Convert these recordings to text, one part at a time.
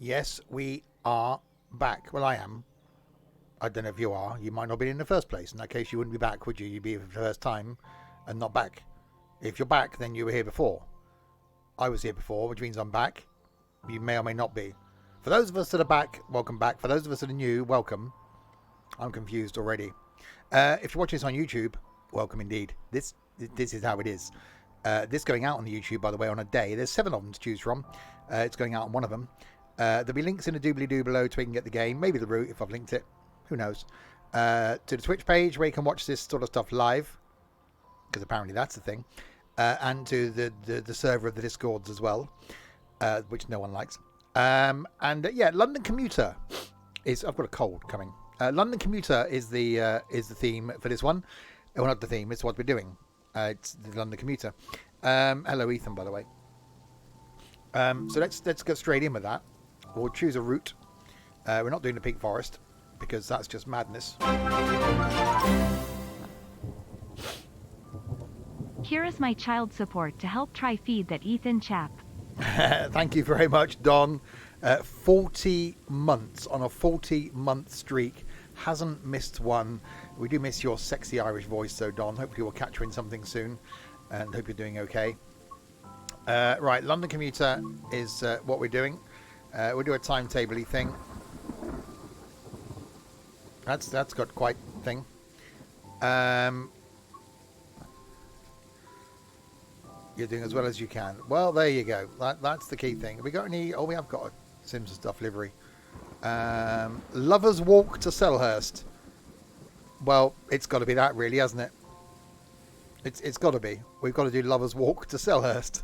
Yes, we are back. Well, I am. I don't know if you are. You might not be in the first place. In that case, you wouldn't be back, would you? You'd be for the first time and not back. If you're back, then you were here before. I was here before, which means I'm back. You may or may not be. For those of us that are back, welcome back. For those of us that are new, welcome. I'm confused already. If you're watching this on YouTube, welcome indeed. This is how it is. This going out on the YouTube, by the way, on a day. There's 7 of them to choose from. It's going out on one of them. There'll be links in the doobly-doo below to where you can get the game. Maybe the route if I've linked it. Who knows? To the Twitch page where you can watch this sort of stuff live. Because apparently that's the thing. And to the server of the Discords as well. Which no one likes. Yeah, London Commuter is... I've got a cold coming. London Commuter is the theme for this one. Well, not the theme. It's what we're doing. It's the London Commuter. Hello, Ethan, by the way. So let's get straight in with that. We'll choose a route. We're not doing the Peak Forest because that's just madness. Here is my child support to help try feed that Ethan chap. Thank you very much, Don. 40 months on a 40-month streak. Hasn't missed one. We do miss your sexy Irish voice, though, Don. Hopefully we'll catch you in something soon. And hope you're doing okay. Right, London Commuter is what we're doing. We'll do a timetable-y thing. That's got quite a thing. You're doing as well as you can. Well, there you go. That's the key thing. Have we got any... Oh, we have got a Sims and Stuff livery. Lovers Walk to Selhurst. Well, it's got to be that, really, hasn't it? It's got to be. We've got to do Lovers Walk to Selhurst.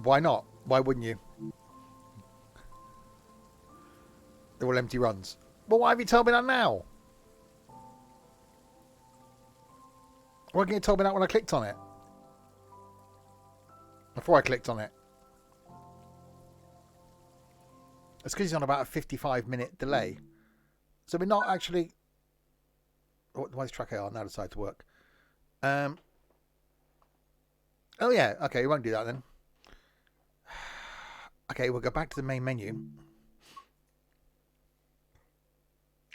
Why not? Why wouldn't you? They're all empty runs. Well, why have you told me that now? Why didn't you tell me that when I clicked on it? Before I clicked on it. It's because he's on about a 55-minute delay. So we're not actually... Why is track AR now decide to work? Oh, yeah. Okay, we won't do that then. Okay, we'll go back to the main menu.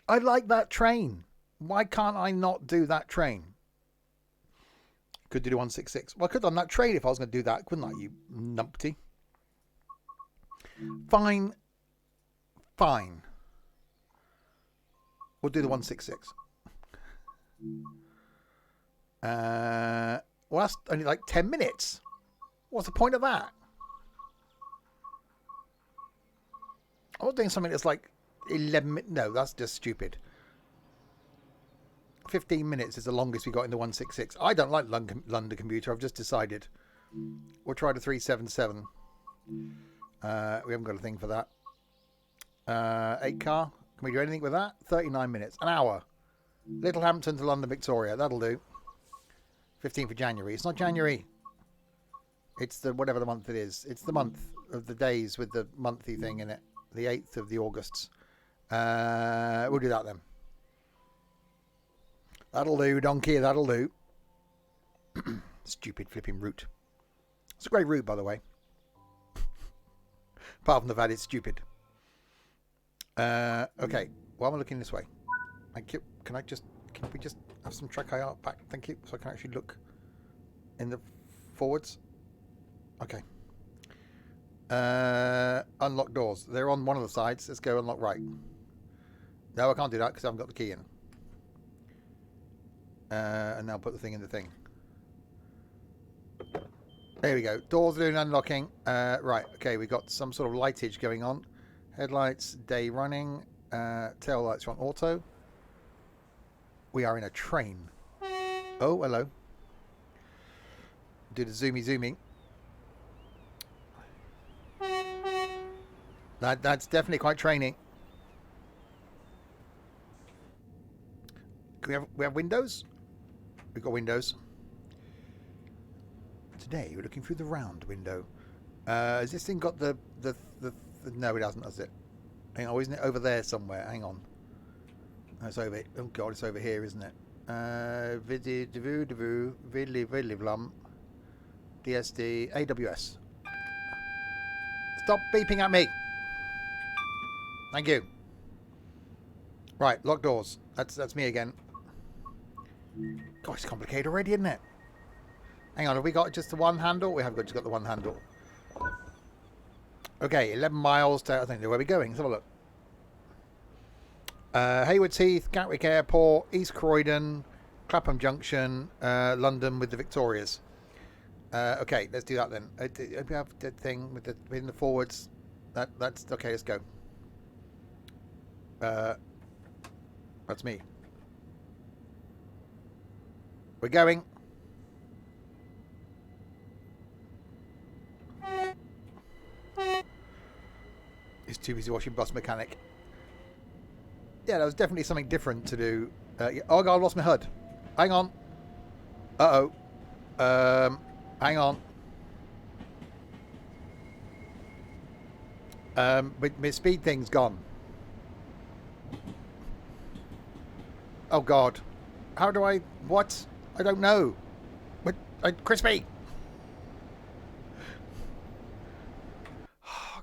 I like that train. Why can't I not do that train? Could do the 166. Well, I could have done that train if I was going to do that, couldn't I, you numpty? Fine. Fine. We'll do the 166. Well, that's only like 10 minutes. What's the point of that? I'm not doing something that's like 11 minutes. No, that's just stupid. 15 minutes is the longest we got in the 166. I don't like London Commuter. I've just decided. We'll try the 377. We haven't got a thing for that. 8 car. Can we do anything with that? 39 minutes. An hour. Littlehampton to London Victoria. That'll do. 15th of January. It's not January. It's the whatever the month it is. It's the month of the days with the monthly thing in it. The 8th of the Augusts. We'll do that then. That'll do, donkey. That'll do. Stupid flipping route. It's a great route, by the way. Apart from the fact it's stupid. Okay. While I'm looking this way. Thank you. Can we just have some track IR back? Thank you. So I can actually look in the forwards. Okay. Unlock doors. They're on one of the sides. Let's go unlock right. No, I can't do that because I haven't got the key in. And now put the thing in the thing. There we go. Doors doing unlocking. Right. Okay. We got some sort of lightage going on. Headlights, day running. Tail lights are on auto. We are in a train. Oh, hello. Do the zoomy. That's definitely quite training. Can we have windows? We've got windows. Today we're looking through the round window. Has this thing got the no, it hasn't, has it? Hang on, isn't it over there somewhere? Hang on. Oh, it's over. Oh god, it's over here, isn't it? DSD, AWS. Stop beeping at me. Thank you. Right, lock doors. That's me again. God, it's complicated already, isn't it? Hang on, have we got just the one handle? We have just got the one handle. Okay, 11 miles to, I think, where are we going? Let's have a look. Haywards Heath, Gatwick Airport, East Croydon, Clapham Junction, London with the Victorias. Okay, let's do that then. We have the thing with in the forwards. That's okay. Let's go. That's me. We're going. He's too busy watching Bus Mechanic. Yeah, that was definitely something different to do. Yeah. Oh God, I lost my HUD. Hang on. Hang on. But my speed thing's gone. Oh God. How do I... What? I don't know. What? Crispy!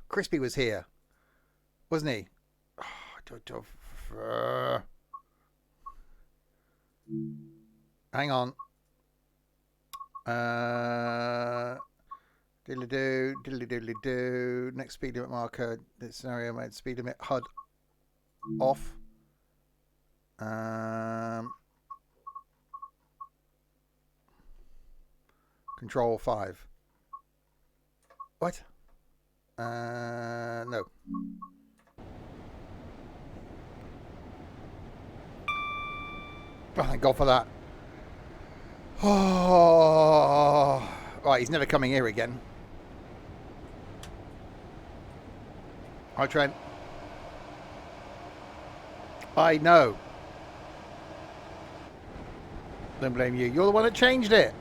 Crispy was here. Wasn't he? Hang on. Diddly-doo, diddly-diddly-doo. Next speed limit marker. This scenario made speed limit HUD off. Control 5. What? No. Oh, thank God for that. Oh, right, he's never coming here again. Hi, Trent. I know. Don't blame you. You're the one that changed it.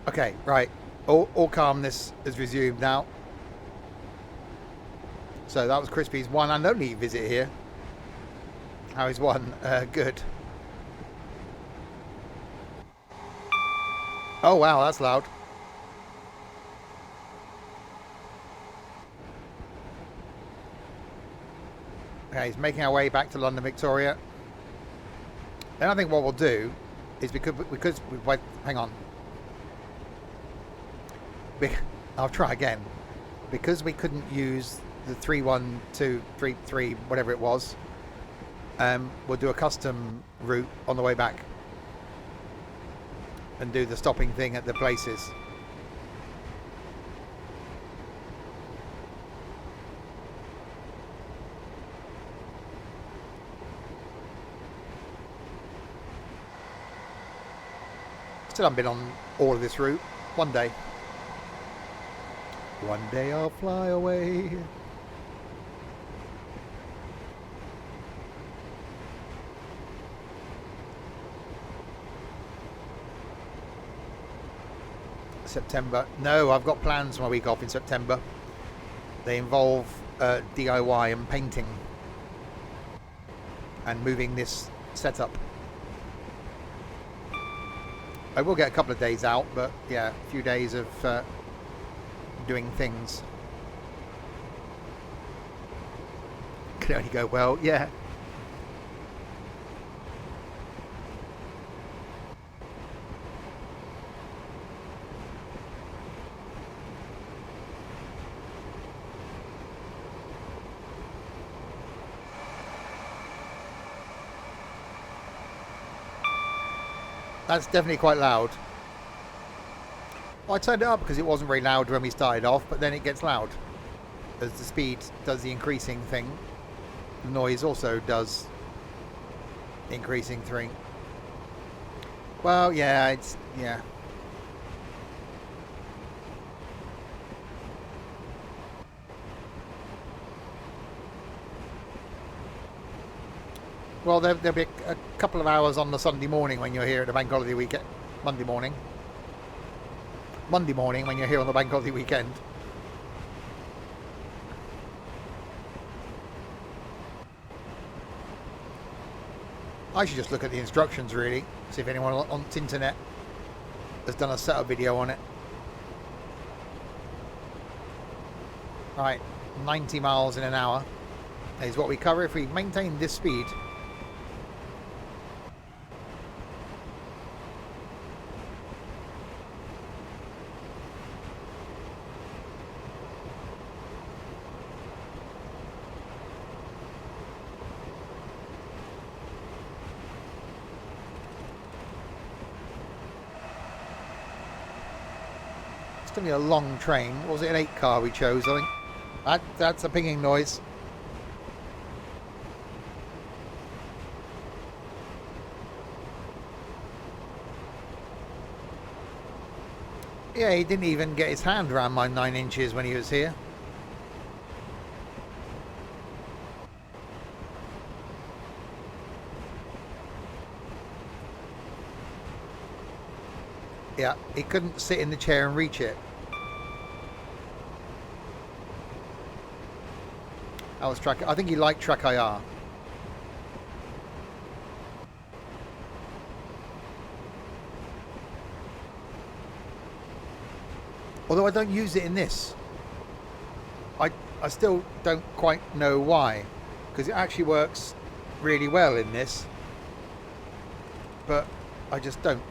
Okay, right. All calmness has resumed now. So that was Crispy's one and only visit here. How is one? Good. Oh wow, that's loud. Okay, he's making our way back to London Victoria. Then I think what we'll do is because we hang on. I'll try again. Because we couldn't use the 31233 whatever it was, we'll do a custom route on the way back and do the stopping thing at the places. Still haven't been on all of this route. One day I'll fly away. September. No, I've got plans for my week off in September. They involve DIY and painting and moving this setup. I will get a couple of days out, but yeah, a few days of doing things. Can only go well, yeah. That's definitely quite loud. I turned it up because it wasn't very loud when we started off, but then it gets loud. As the speed does the increasing thing, the noise also does the increasing thing. Well, yeah, it's, yeah. Well, there'll be a couple of hours on the Sunday morning when you're here at the bank holiday weekend. Monday morning when you're here on the bank holiday weekend. I should just look at the instructions really, see if anyone on the internet has done a setup video on it. Right, 90 miles in an hour is what we cover if we maintain this speed. It's going to be a long train. What was it, an 8 car we chose, I think? That's a pinging noise. Yeah, he didn't even get his hand around my 9 inches when he was here. Yeah, he couldn't sit in the chair and reach it. That was track. I think he liked track IR. Although I don't use it in this. I still don't quite know why. Because it actually works really well in this. But I just don't.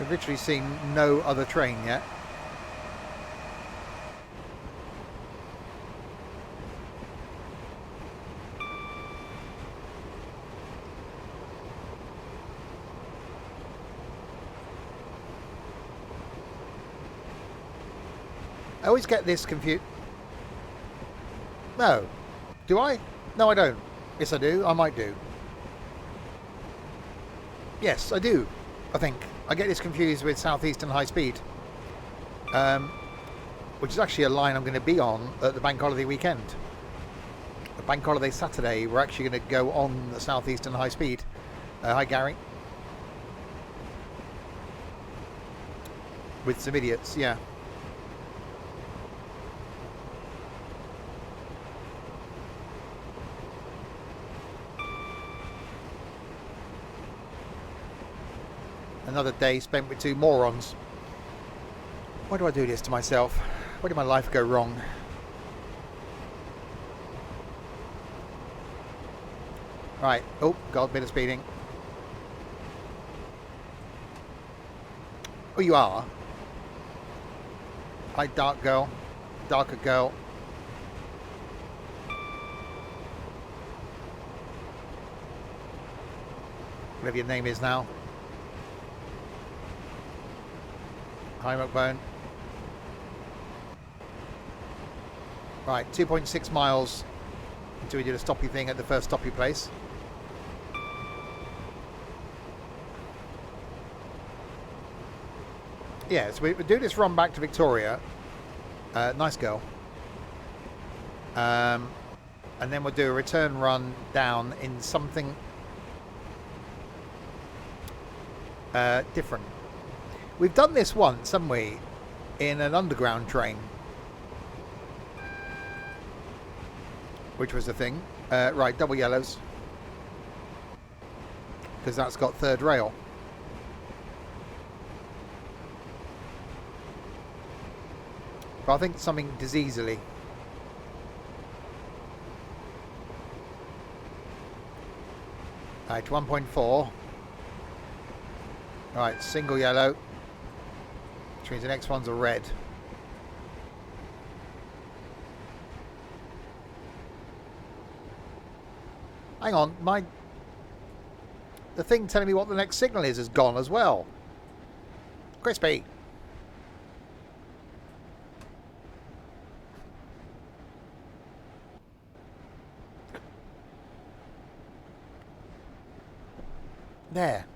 I've literally seen no other train yet. I always get this confused. No. Do I? No, I don't. Yes, I do. I might do. Yes, I do. I think. I get this confused with Southeastern High Speed. Which is actually a line I'm going to be on at the Bank Holiday weekend. The Bank Holiday Saturday, we're actually going to go on the Southeastern High Speed. Hi, Gary. With some idiots, yeah. Another day spent with 2 morons. Why do I do this to myself? Where did my life go wrong? Right. Oh, got a bit of speeding. Oh, you are? Hi, dark girl. Darker girl. Whatever your name is now. Hi, McBone. Right, 2.6 miles until we do the stoppy thing at the first stoppy place. Yeah, so we do this run back to Victoria. Nice girl. And then we'll do a return run down in something different. We've done this once, haven't we? In an underground train. Which was the thing. Right, double yellows. Because that's got 3rd rail. But I think something diseasily. Right, 1.4. Right, single yellow. Which means the next one's a red. Hang on, the thing telling me what the next signal is has gone as well. Crispy. There.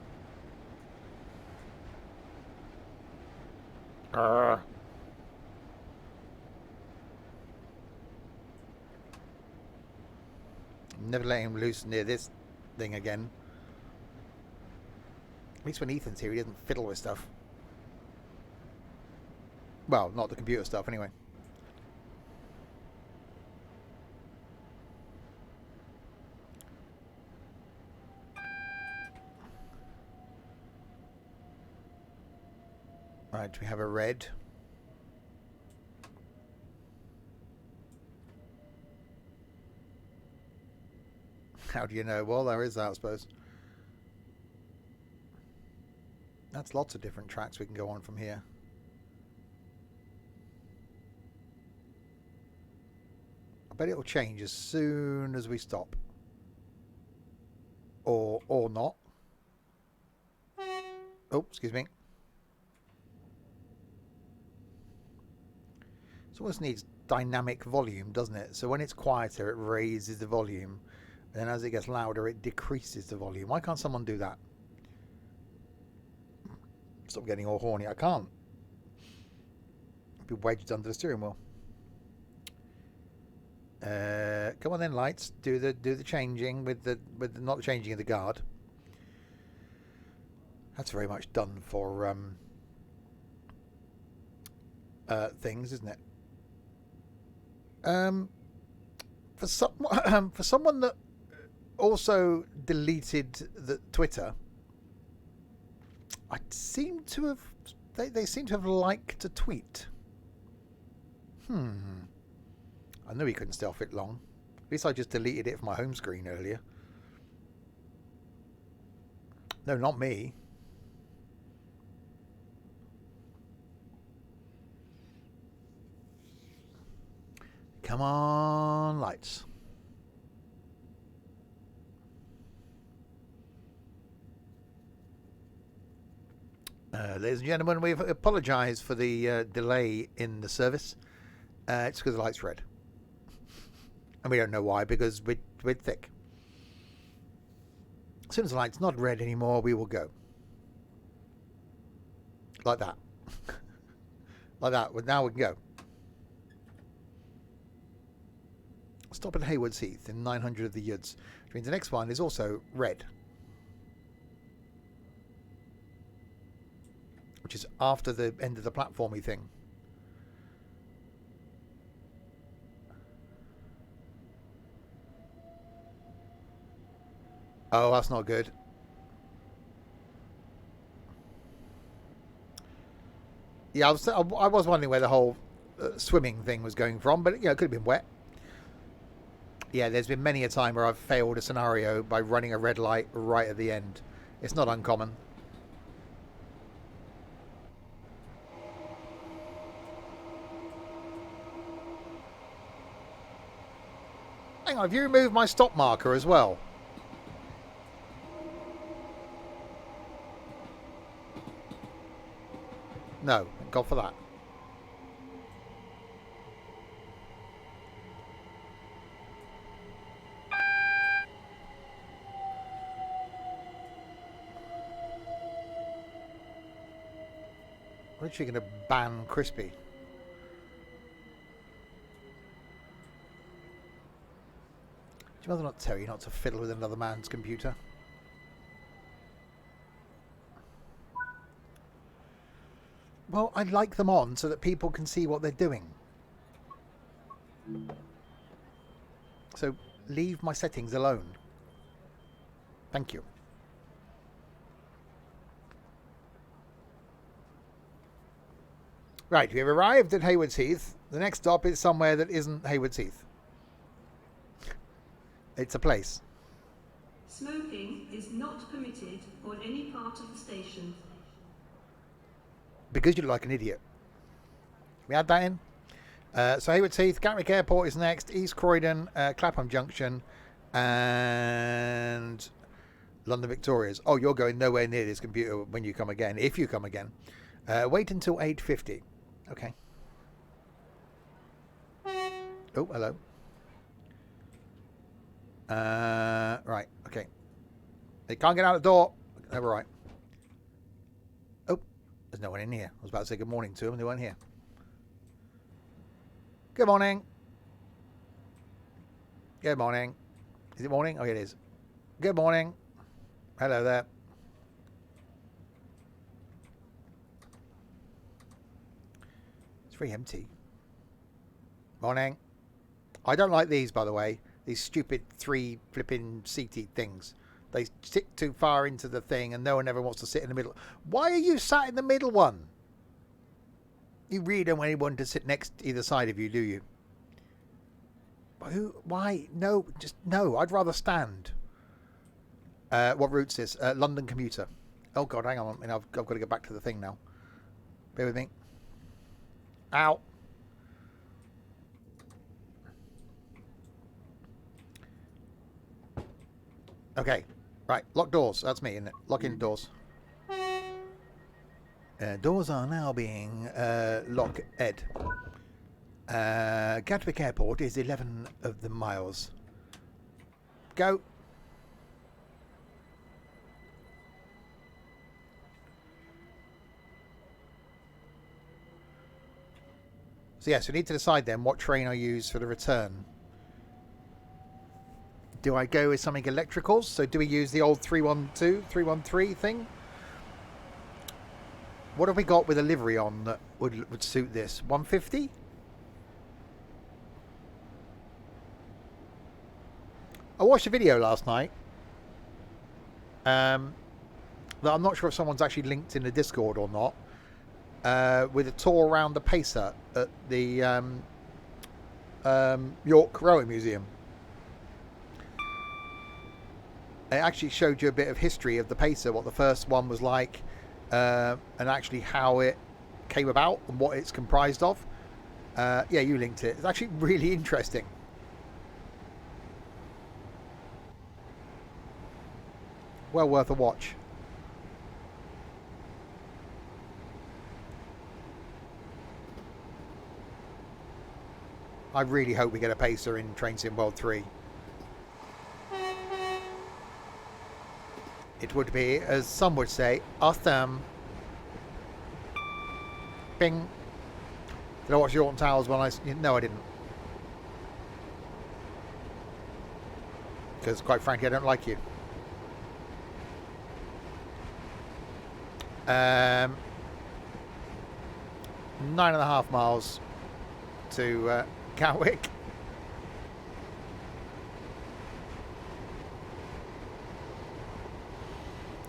Never let him loose near this thing again. At least when Ethan's here, he doesn't fiddle with stuff. Well, not the computer stuff, anyway. Right, we have a red. How do you know? Well, there is that, I suppose. That's lots of different tracks we can go on from here. I bet it'll change as soon as we stop. Or not. Oh, excuse me. It almost needs dynamic volume, doesn't it? So when it's quieter, it raises the volume. Then as it gets louder, it decreases the volume. Why can't someone do that? Stop getting all horny. I can't. I'll be wedged under the steering wheel. Come on then, lights. Do the changing with the not the changing of the guard. That's very much done for things, isn't it? For someone that also deleted the Twitter, I seem to have they seem to have liked a tweet. I knew he couldn't stay off it long. At least I just deleted it from my home screen earlier. No, not me. Come on, lights. Ladies and gentlemen, we've apologised for the delay in the service. It's because the light's red. And we don't know why, because we're thick. As soon as the light's not red anymore, we will go. Like that. Like that. Now we can go. Stop at Haywards Heath in 900 of the Yuds. Which means the next one is also red. Which is after the end of the platformy thing. Oh, that's not good. Yeah, I was wondering where the whole swimming thing was going from, but it could have been wet. Yeah, there's been many a time where I've failed a scenario by running a red light right at the end. It's not uncommon. Hang on, have you removed my stop marker as well? No, God for that. I'm literally going to ban Crispy. Did your mother not tell you not to fiddle with another man's computer? Well, I'd like them on so that people can see what they're doing. So leave my settings alone. Thank you. Right, we have arrived at Haywards Heath. The next stop is somewhere that isn't Haywards Heath. It's a place. Smoking is not permitted on any part of the station. Because you look like an idiot. We add that in. So Haywards Heath, Gatwick Airport is next, East Croydon, Clapham Junction, and London Victoria's. Oh, you're going nowhere near this computer when you come again, if you come again. Wait until 8:50. Okay. Oh, hello. Right, okay. They can't get out the door. Oh, right. Oh, there's no one in here. I was about to say good morning to them, and they weren't here. Good morning. Good morning. Is it morning? Oh, it is. Good morning. Hello there. very empty. Morning. I don't like these, by the way. These stupid 3 flipping seated things. They stick too far into the thing and no one ever wants to sit in the middle. Why are you sat in the middle one? You really don't want anyone to sit next either side of you, do you? Who? Why? No, just no. I'd rather stand. What route's this? London Commuter. Oh God, hang on. I've got to get back to the thing now. Bear with me. Ow. Okay. Right. Lock doors. That's me, isn't it? Lock in doors. Doors are now being locked. Gatwick Airport is 11 of the miles. Go. So yes, we need to decide then what train I use for the return. Do I go with something electrical? So do we use the old 312, 313 thing? What have we got with a livery on that would suit this? 150? I watched a video last night that I'm not sure if someone's actually linked in the Discord or not, with a tour around the Pacer at the York Rowing Museum. It actually showed you a bit of history of the Pacer, what the first one was like, and actually how it came about and what it's comprised of. Yeah, you linked it. It's actually really interesting. Well worth a watch. I really hope we get a Pacer in Train Sim World 3. It would be, as some would say, awesome. Bing. Did I watch the Alton Towers when I... No, I didn't. Because, quite frankly, I don't like you. 9.5 miles to Gatwick.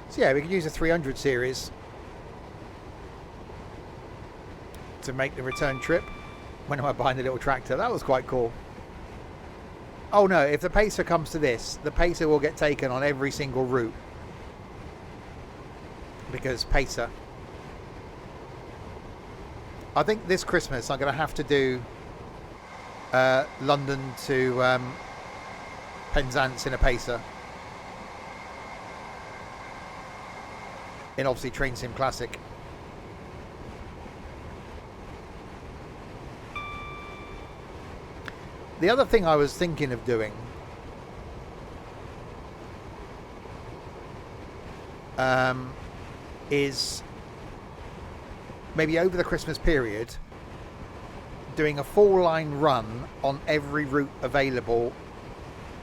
So yeah, we could use a 300 series to make the return trip. When am I buying the little tractor? That was quite cool. Oh no, if the Pacer comes to this, the Pacer will get taken on every single route. Because Pacer. I think this Christmas I'm going to have to do London to Penzance in a Pacer. In obviously Train Sim Classic. The other thing I was thinking of doing is maybe over the Christmas period doing a full line run on every route available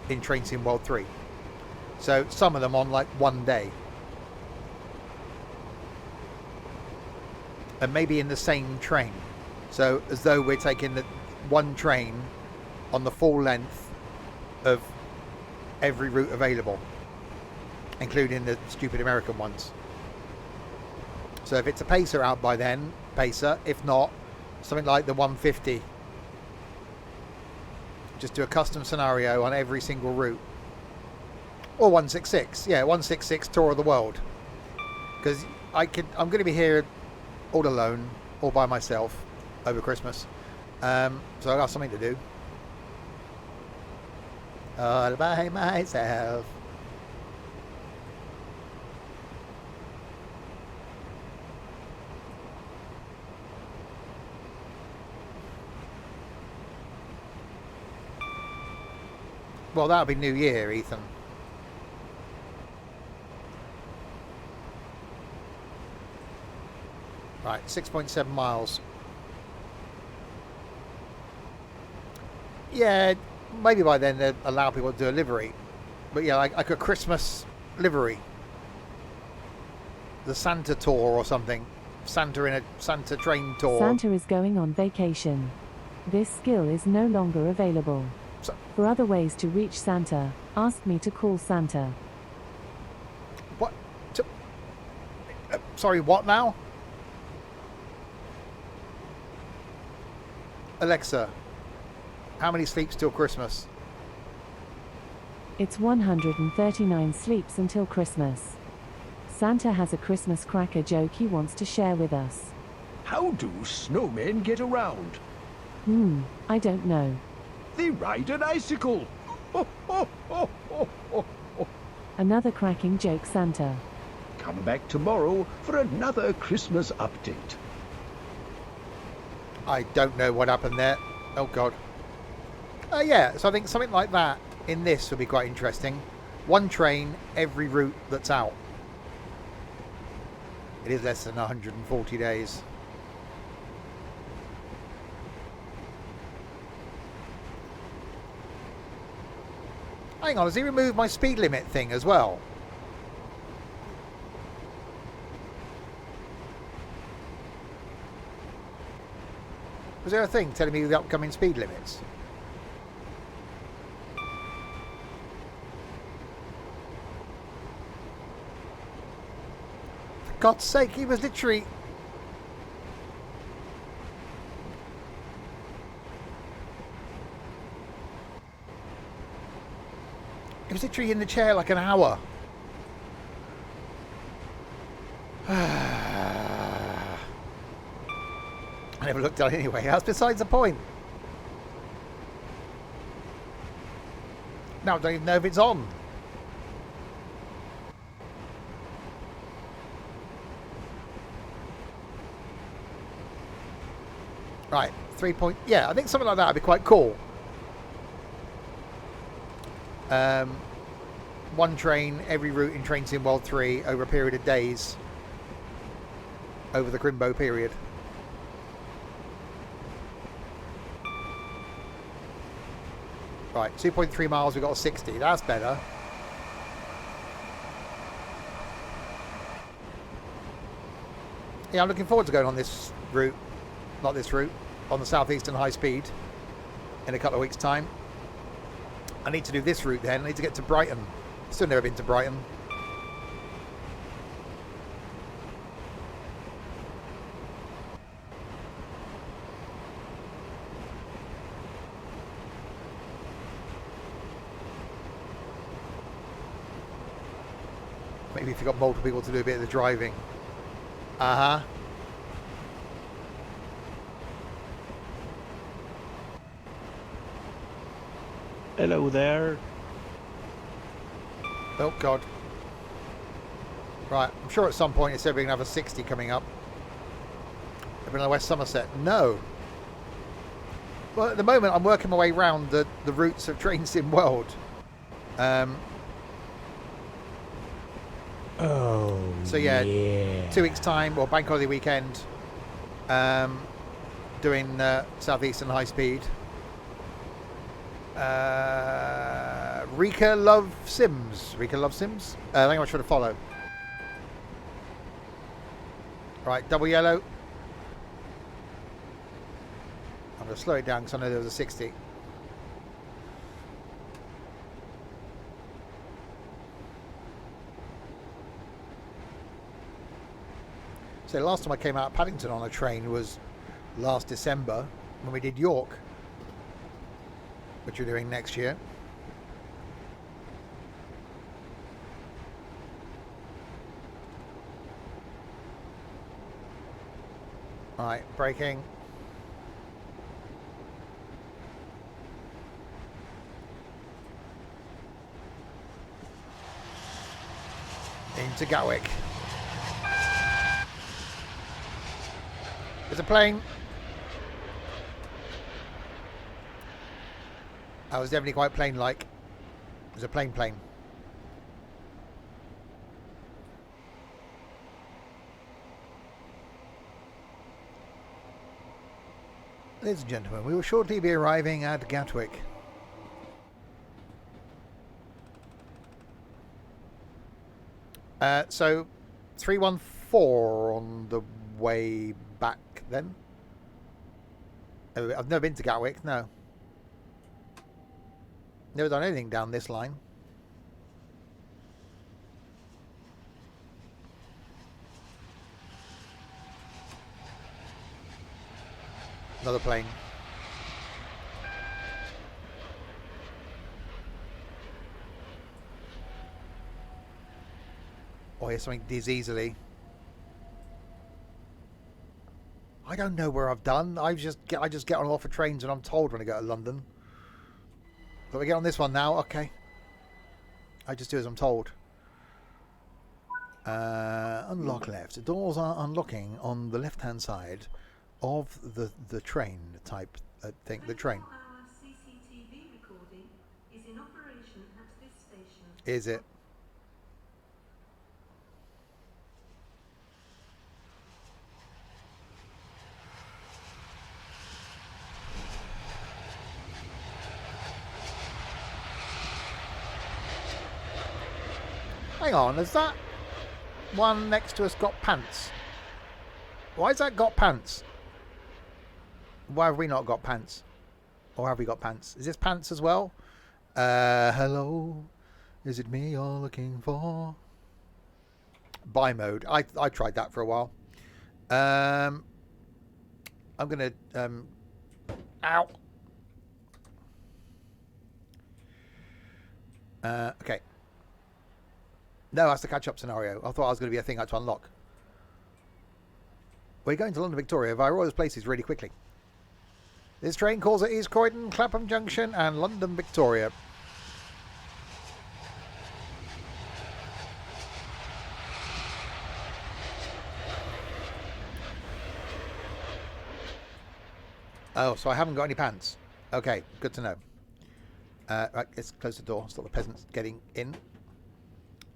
in Train Sim World 3. So some of them on like one day. And maybe in the same train. So as though we're taking the one train on the full length of every route available, including the stupid American ones. So if it's a Pacer out by then, Pacer. If not, something like the 150. Just do a custom scenario on every single route. Or 166. Yeah, 166 Tour of the World. Because I'm going to be here all alone, all by myself over Christmas. So I got something to do. All by myself. Well, that'll be New Year, Ethan. Right, 6.7 miles. Yeah, maybe by then they'd allow people to do a livery. But yeah, like a Christmas livery. The Santa tour or something. Santa in a Santa train tour. Santa is going on vacation. This skill is no longer available. So- For other ways to reach Santa, ask me to call Santa. What? Sorry, what now? Alexa, how many sleeps till Christmas? It's 139 sleeps until Christmas. Santa has a Christmas cracker joke he wants to share with us. How do snowmen get around? I don't know. They ride an icicle. Ho, ho, ho, ho, ho, ho. Another cracking joke, Santa. Come back tomorrow for another Christmas update. I don't know what happened there. Oh, God. Yeah, so I think something like that in this would be quite interesting. One train, every route that's out. It is less than 140 days. Hang on, has he removed my speed limit thing as well? Was there a thing telling me the upcoming speed limits? For God's sake, he was literally... He was literally in the chair like an hour. I never looked at it anyway. That's besides the point. Now I don't even know if it's on. Right, 3 point. Yeah, I think something like that would be quite cool. One train, every route in Train Sim World 3 over a period of days. Over the Crimbo period. Right, 2.3 miles, we've got a 60. That's better. Yeah, I'm looking forward to going on this route. Not this route. On the Southeastern High Speed. In a couple of weeks' time. I need to do this route then. I need to get to Brighton. Still never been to Brighton. Maybe if you've got multiple people to do a bit of the driving. Uh-huh. Hello there. Oh, God. Right, I'm sure at some point it said we're going to have a 60 coming up. Up in West Somerset. No. Well, at the moment, I'm working my way round the routes of Train Sim World. So, yeah, 2 weeks' time, or Bank Holiday weekend, doing Southeastern High Speed. Rika Love Sims. Thank you much for the follow. Right, double yellow. I'm going to slow it down because I know there was a 60. So the last time I came out of Paddington on a train was last December when we did York, which we're doing next year. Right, braking. Into Gatwick. There's a plane. I was definitely quite plane-like. There's a plane. Ladies and gentlemen, we will shortly be arriving at Gatwick. So 314 on the way back then. I've never been to Gatwick, no. Never done anything down this line. Another plane. Oh, here's something easily. I don't know where I've done. I just get on and off of trains and I'm told when I go to London. So we get on this one now. Okay. I just do as I'm told. Unlock left. The doors are unlocking on the left-hand side of the train type thing. The train. Our CCTV recording is in operation at this station. Is it? Hang on, has that one next to us got pants? Why's that got pants? Why have we not got pants? Or have we got pants? Is this pants as well? Hello, is it me you're looking for? Buy mode. I tried that for a while. I'm gonna ow. Okay. No, that's the catch-up scenario. I thought I was going to be a thing I had to unlock. We're going to London Victoria via all those places really quickly. This train calls at East Croydon, Clapham Junction and London Victoria. Oh, so I haven't got any pants. Okay, good to know. Right, let's close the door. Stop the peasants getting in.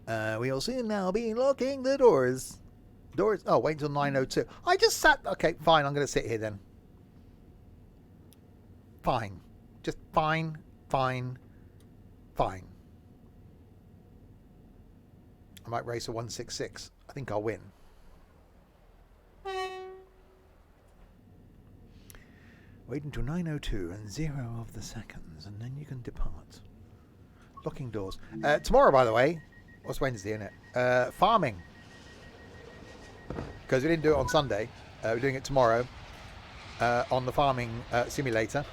We'll soon now be locking the doors. Doors. Oh, wait until 9:02. I just sat. Okay, fine. I'm going to sit here then. Fine. Just fine. Fine. Fine. I might race a 166. I think I'll win. Wait until 9:02 and 0 of the seconds, and then you can depart. Locking doors. Tomorrow, by the way. What's Wednesday, isn't it? Farming. Because we didn't do it on Sunday. We're doing it tomorrow on the farming simulator.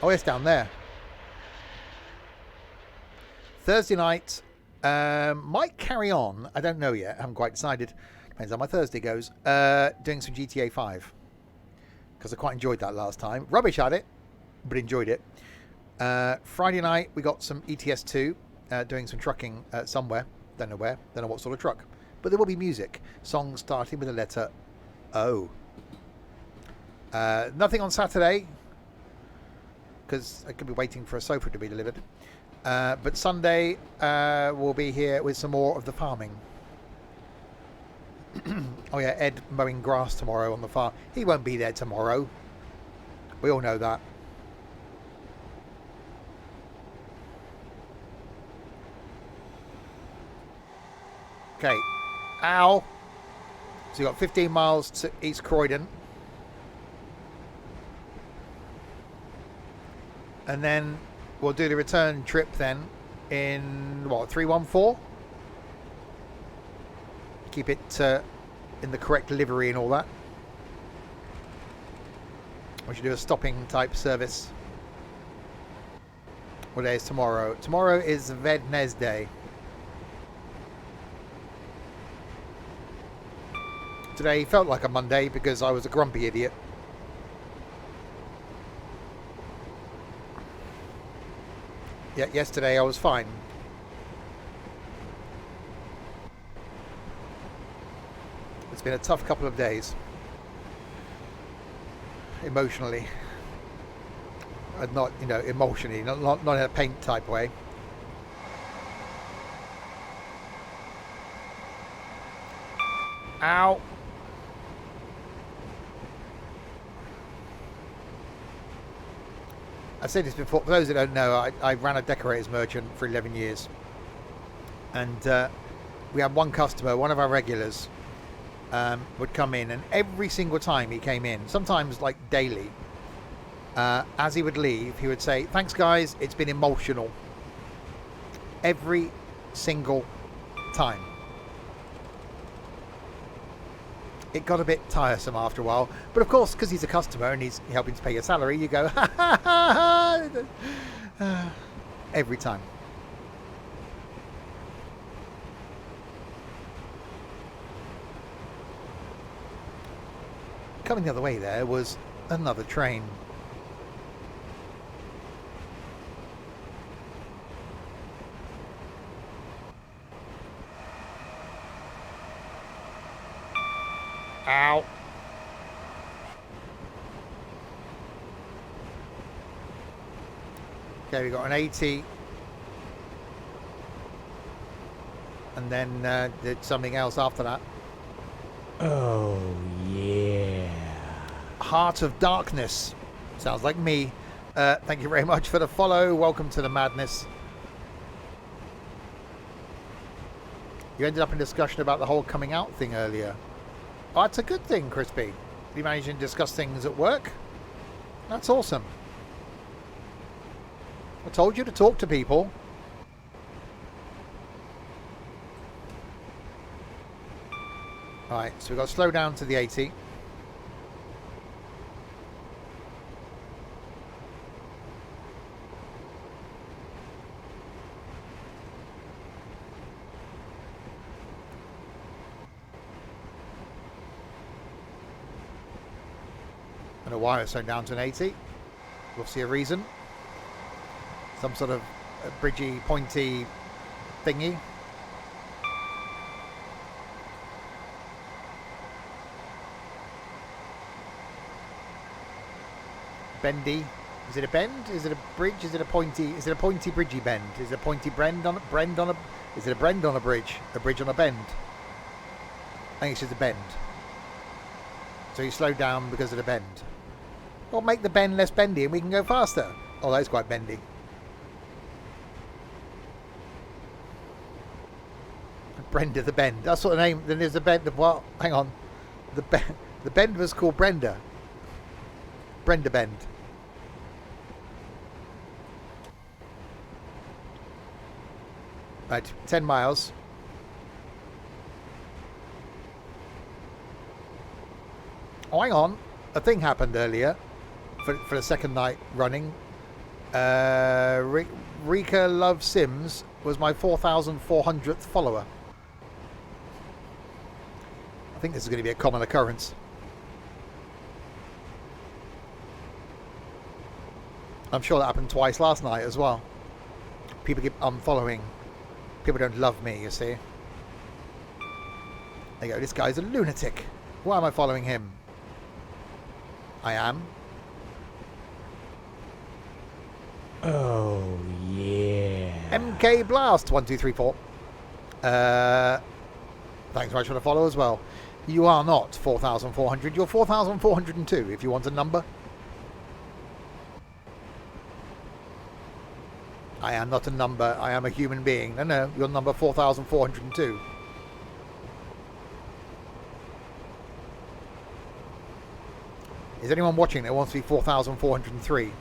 Oh, it's down there. Thursday night. Might carry on. I don't know yet. I haven't quite decided. Depends how my Thursday goes. Doing some GTA 5. Because I quite enjoyed that last time. Rubbish at it, but enjoyed it. Friday night we got some ETS2, doing some trucking somewhere, don't know where, don't know what sort of truck, but there will be music, songs starting with the letter O. Nothing on Saturday because I could be waiting for a sofa to be delivered, but Sunday we'll be here with some more of the farming. Oh yeah, Ed mowing grass tomorrow on the farm. He won't be there tomorrow, we all know that. Okay, ow. So you've got 15 miles to East Croydon. And then we'll do the return trip then in, what, 314? Keep it in the correct livery and all that. We should do a stopping type service. What day is tomorrow? Tomorrow is Wednesday. Today felt like a Monday because I was a grumpy idiot. Yeah, yesterday I was fine. It's been a tough couple of days. Emotionally. Not, you know, emotionally, not in a paint type way. Ow. I've said this before, for those that don't know, I ran a decorators merchant for 11 years. And we had one customer, one of our regulars, would come in, and every single time he came in, sometimes like daily, as he would leave, he would say, "Thanks guys, it's been emotional." Every single time. It got a bit tiresome after a while, but of course, because he's a customer and he's helping to pay your salary, you go, ha ha ha ha, every time. Coming the other way there was another train. Ow. Okay, we got an 80. And then did something else after that. Oh, yeah. Heart of Darkness. Sounds like me. Thank you very much for the follow. Welcome to the madness. You ended up in discussion about the whole coming out thing earlier. Oh, that's a good thing, Crispy. You managed to discuss things at work? That's awesome. I told you to talk to people. Alright, so we've got to slow down to the 80. I don't know why it's slowed down to an 80. We'll see a reason. Some sort of bridgy, pointy thingy. Bendy. Is it a bend? Is it a bridge? Is it a pointy? Is it a pointy bridgy bend? Is it a pointy brend on a? Is it a brend on a bridge? A bridge on a bend? I think it's just a bend. So you slow down because of the bend. Or make the bend less bendy and we can go faster. Oh, that's quite bendy. Brenda the Bend. That's what the name. Then there's the bend. Well, hang on. The bend was called Brenda. Brenda Bend. Right, 10 miles. Oh, hang on. A thing happened earlier for the second night running. Rika Love Sims was my 4,400th follower. I think this is going to be a common occurrence. I'm sure that happened twice last night as well. People keep unfollowing. People don't love me, you see. There you go. This guy's a lunatic. Why am I following him? I am. Oh, yeah. MK Blast 1234. Thanks very much for the follow as well. You are not 4,400. You're 4,402 if you want a number. I am not a number. I am a human being. No, you're number 4,402. Is anyone watching that wants to be 4,403?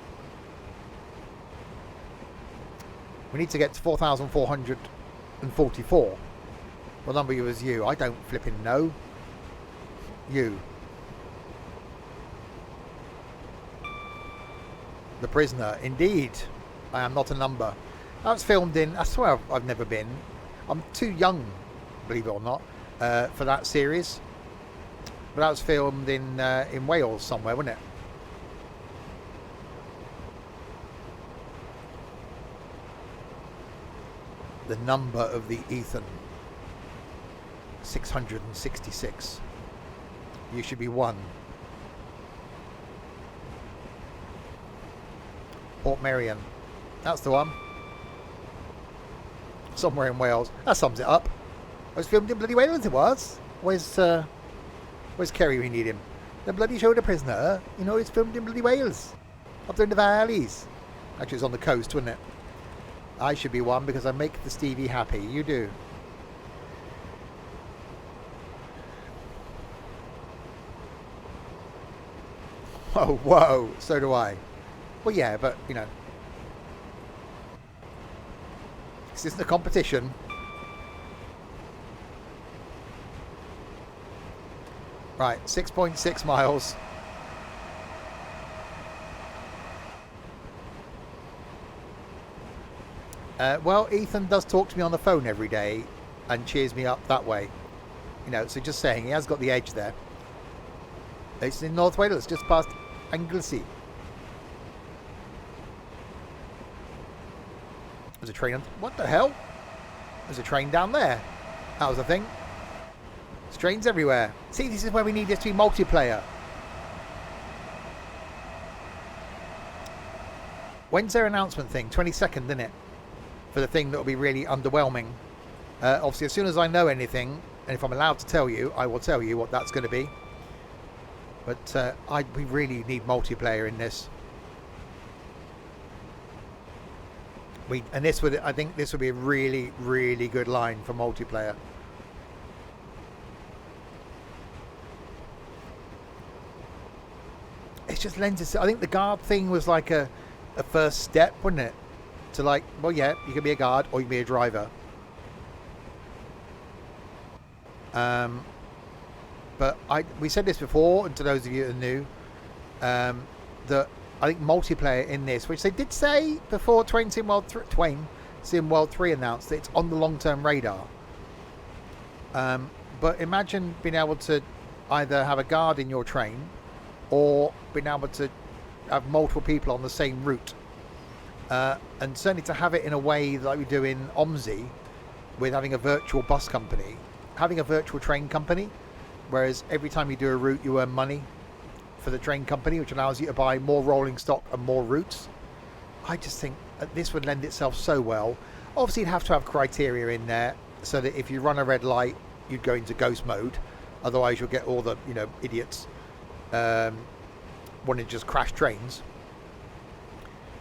We need to get to 4,444. What number was you? I don't flipping know. You. The Prisoner. Indeed. I am not a number. That's filmed in... I swear I've never been. I'm too young, believe it or not, for that series. But that was filmed in Wales somewhere, wasn't it? The number of the Ethan. 666. You should be 1. Port Merion. That's the one. Somewhere in Wales. That sums it up. I was filmed in bloody Wales, it was. Where's Kerry? We need him. The bloody show The Prisoner. You know, it's filmed in bloody Wales. Up there in the valleys. Actually, it's on the coast, wasn't it? I should be 1 because I make the Stevie happy. You do. Whoa, whoa, so do I. Well, yeah, but, you know. This isn't a competition. Right, 6.6 miles. Well, Ethan does talk to me on the phone every day and cheers me up that way. You know, so just saying, he has got the edge there. It's in North Wales, just past Anglesey. There's a train on... What the hell? There's a train down there. That was a thing. There's trains everywhere. See, this is where we need this to be multiplayer. When's their announcement thing? 22nd, isn't it? For the thing that will be really underwhelming. Obviously, as soon as I know anything, and if I'm allowed to tell you, I will tell you what that's going to be. But we really need multiplayer in this. I think this would be a really, really good line for multiplayer. It just lends itself. I think the guard thing was like a first step, wasn't it? To like, well, yeah, you can be a guard or you can be a driver. But we said this before, and to those of you that are new, that I think multiplayer in this, which they did say before Twain Sim World 3 announced that it's on the long-term radar. But imagine being able to either have a guard in your train or being able to have multiple people on the same route. And certainly to have it in a way like we do in OMSI with having a virtual bus company, having a virtual train company, whereas every time you do a route you earn money for the train company, which allows you to buy more rolling stock and more routes. I just think that this would lend itself so well. Obviously you'd have to have criteria in there so that if you run a red light you'd go into ghost mode, otherwise you'll get all the, you know, idiots wanting to just crash trains.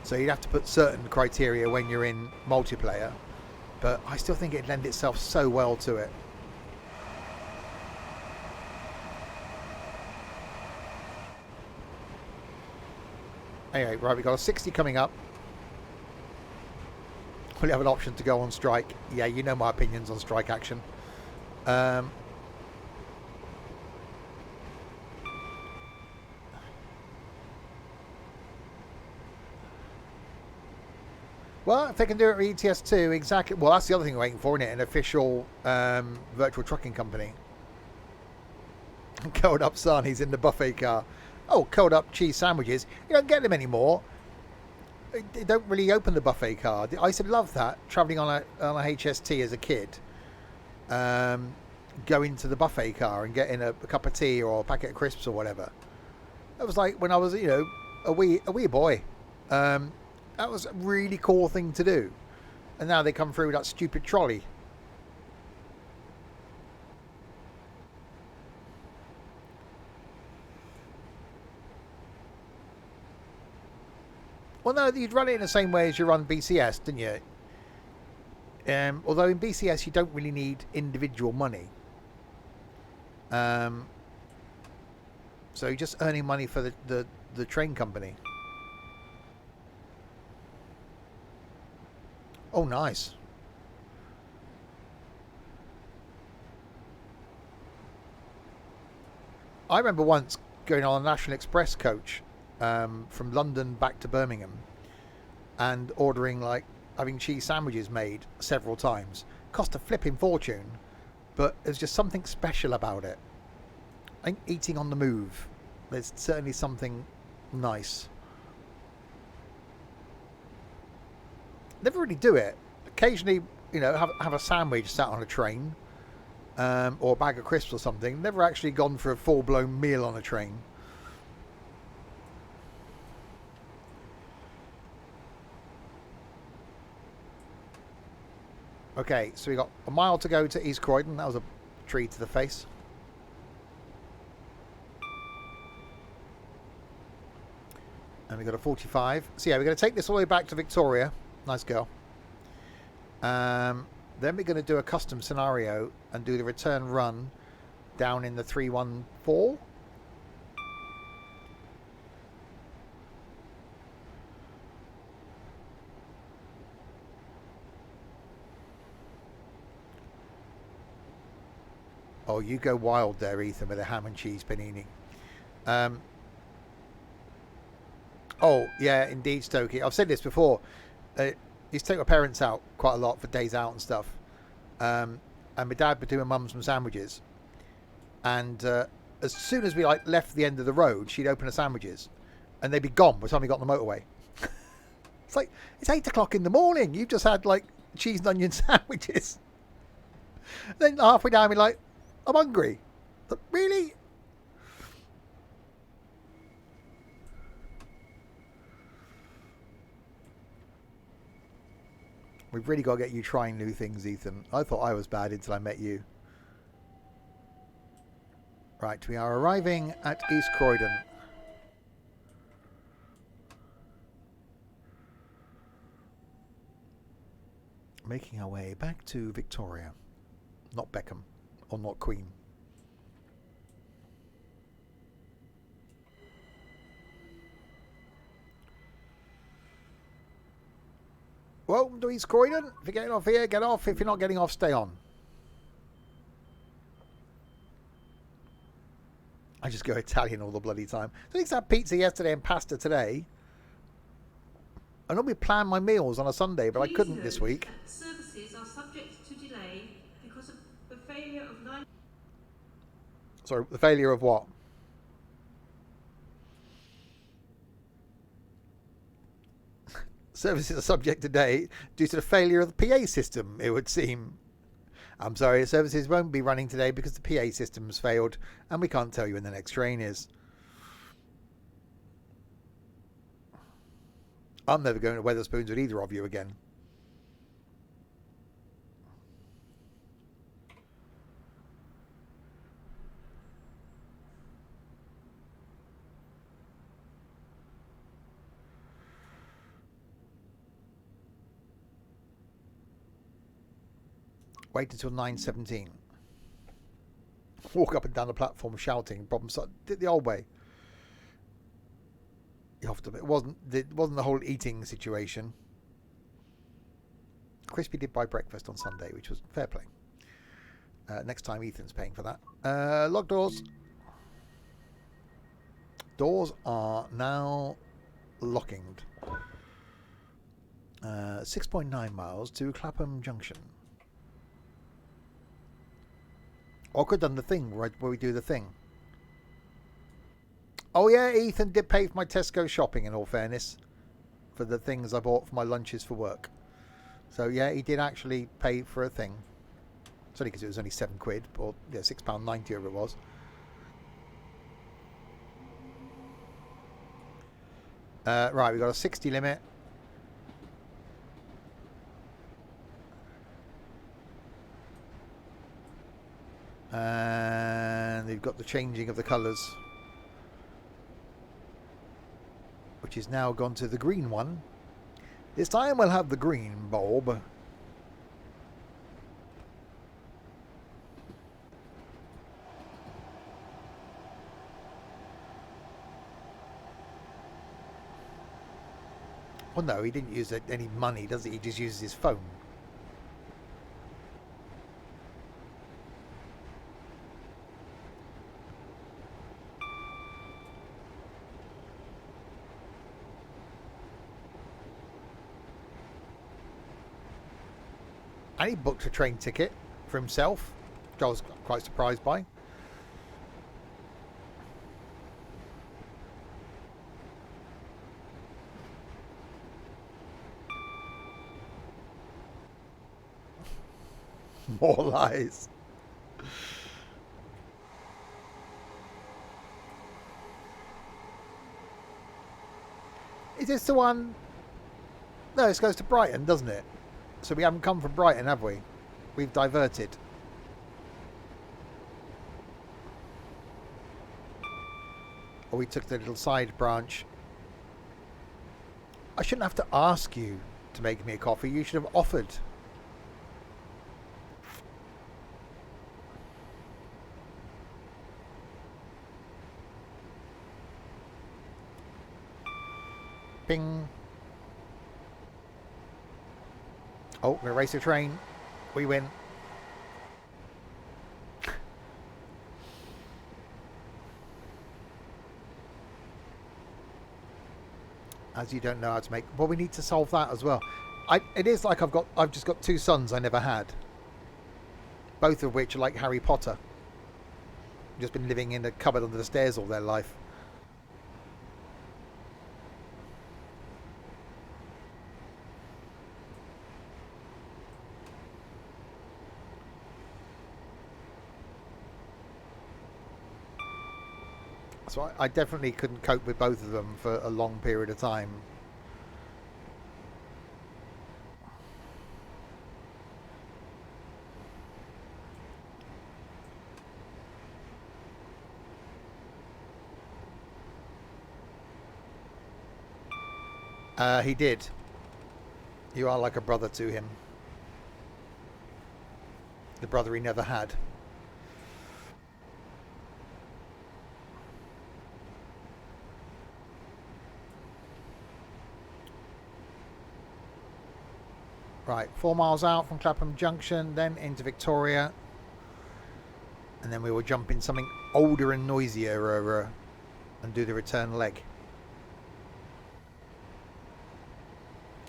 So you'd have to put certain criteria when you're in multiplayer, but I still think it'd lend itself so well to it. Anyway, right, we've got a 60 coming up. We'll have an option to go on strike. Yeah, you know my opinions on strike action. Well, if they can do it with ETS2, exactly. Well, that's the other thing we're waiting for, isn't it? An official virtual trucking company. Curled up Sarnies in the buffet car. Oh, curled up cheese sandwiches. You don't get them anymore. They don't really open the buffet car. I used to love that, travelling on a HST as a kid. Going to the buffet car and getting a cup of tea or a packet of crisps or whatever. That was like when I was, you know, a wee boy. That was a really cool thing to do. And now they come through with that stupid trolley. Well, no, you'd run it in the same way as you run BCS, didn't you? Although in BCS you don't really need individual money. So you're just earning money for the train company. Oh, nice. I remember once going on a National Express coach from London back to Birmingham and ordering, like, having cheese sandwiches made several times. Cost a flipping fortune, but there's just something special about it. I think eating on the move, there's certainly something nice. Never really do it. Occasionally, you know, have a sandwich sat on a train, or a bag of crisps or something. Never actually gone for a full-blown meal on a train. Okay, so we got a mile to go to East Croydon. That was a tree to the face. And we got a 45. So yeah, we're going to take this all the way back to Victoria. Nice girl. Then we're going to do a custom scenario and do the return run down in the 314. Oh, you go wild there, Ethan, with a ham and cheese panini. Oh, yeah, indeed, Stokey. I've said this before. Used to take my parents out quite a lot for days out and stuff. And my dad would do my mum some sandwiches. And as soon as we left the end of the road, she'd open the sandwiches. And they'd be gone by the time we got on the motorway. It's like, it's 8 o'clock in the morning. You've just had, cheese and onion sandwiches. Then halfway down, we're like, I'm hungry. But really? We've really got to get you trying new things, Ethan. I thought I was bad until I met you. Right, we are arriving at East Croydon. Making our way back to Victoria. Not Beckham. Or not Queen. Welcome to East Croydon. If you're getting off here, get off. If you're not getting off, stay on. I just go Italian all the bloody time. I think I had pizza yesterday and pasta today. I normally plan my meals on a Sunday, but I couldn't this week. Services are subject to delay because of the failure of line. Sorry, the failure of what? Services are subject today due to the failure of the PA system, it would seem. I'm sorry, services won't be running today because the PA system's failed and we can't tell you when the next train is. I'm never going to Wetherspoons with either of you again. Wait until 9:17. Walk up and down the platform shouting. Problem solved. Did the old way. You have to. It wasn't the whole eating situation. Crispy did buy breakfast on Sunday, which was fair play. Next time, Ethan's paying for that. Lock doors. Doors are now locking. 6.9 miles to Clapham Junction. I could have done the thing where we do the thing. Oh yeah, Ethan did pay for my Tesco shopping, in all fairness, for the things I bought for my lunches for work. So yeah, he did actually pay for a thing. It's only because it was only £7, or yeah, £6.90, whatever it was. Right, we've got a 60 limit. And they've got the changing of the colours, which is now gone to the green one. This time we'll have the green bulb. Well, no, he didn't use any money, does he? He just uses his phone. And he booked a train ticket for himself, which I was quite surprised by. More lies. Is this the one? No, this goes to Brighton, doesn't it? So we haven't come from Brighton, have we? We've diverted. Or we took the little side branch. I shouldn't have to ask you to make me a coffee. You should have offered. Ping. Oh, we're going to race the train. We win. As you don't know how to make. Well, we need to solve that as well. It is like I've just got two sons I never had. Both of which are like Harry Potter. Just been living in a cupboard under the stairs all their life. So I definitely couldn't cope with both of them for a long period of time. He did. You are like a brother to him. The brother he never had. Right, 4 miles out from Clapham Junction, then into Victoria. And then we will jump in something older and noisier and do the return leg.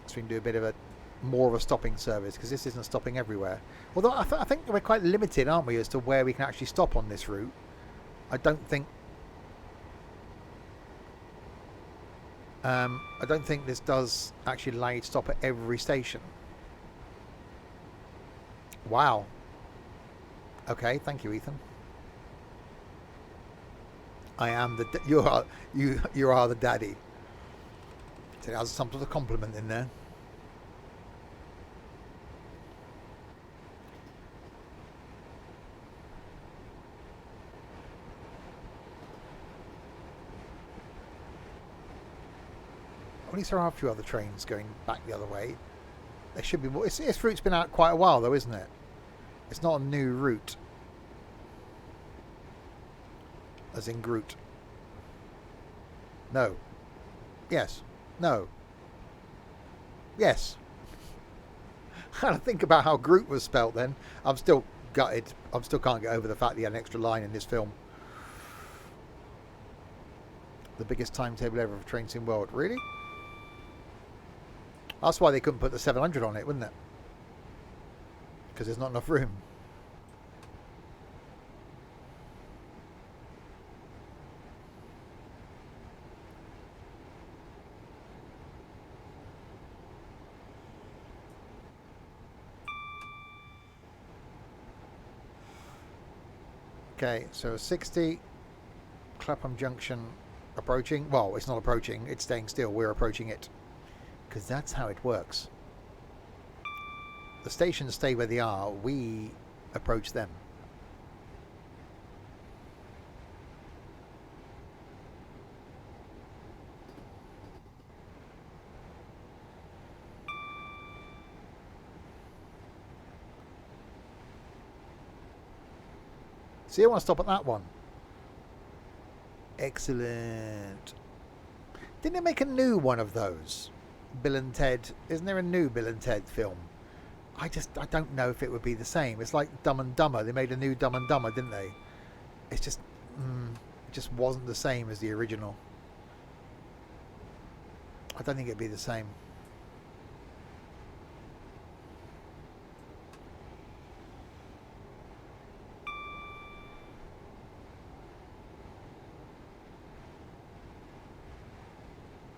So we can do a bit of more of a stopping service, because this isn't stopping everywhere. Although I think we're quite limited, aren't we, as to where we can actually stop on this route. I don't think this does actually allow you to stop at every station. Wow. Okay, thank you, Ethan. I am the you are the daddy. So there's some sort of compliment in there. At least there are a few other trains going back the other way. There should be more. This route's been out quite a while, though, isn't it? It's not a new route. As in Groot. No. Yes. No. Yes. I had to think about how Groot was spelt then. I'm still gutted. I still can't get over the fact that he had an extra line in this film. The biggest timetable ever for trains in the world. Really? That's why they couldn't put the 700 on it, wouldn't it? Because there's not enough room. Okay, so 60, Clapham Junction approaching. Well, it's not approaching, it's staying still. We're approaching it. Because that's how it works. The stations stay where they are, we approach them. See, I want to stop at that one. Excellent. Didn't they make a new one of those? Bill and Ted. Isn't there a new Bill and Ted film? I don't know if it would be the same. It's like Dumb and Dumber. They made a new Dumb and Dumber, didn't they? It's just, it just wasn't the same as the original. I don't think it'd be the same.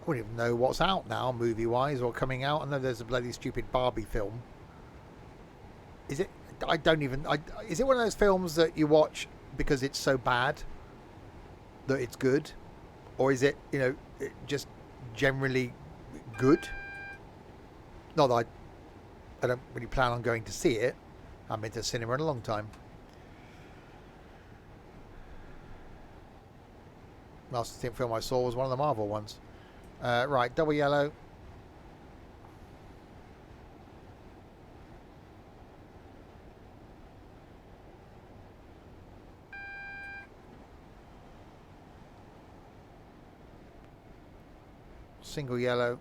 I wouldn't even know what's out now, movie-wise, or coming out. I know there's a bloody stupid Barbie film. Is it? I don't even... is it one of those films that you watch because it's so bad that it's good? Or is it, you know, just generally good? Not that I don't really plan on going to see it. I haven't been to cinema in a long time. Last film I saw was one of the Marvel ones. Right, double yellow. Single yellow.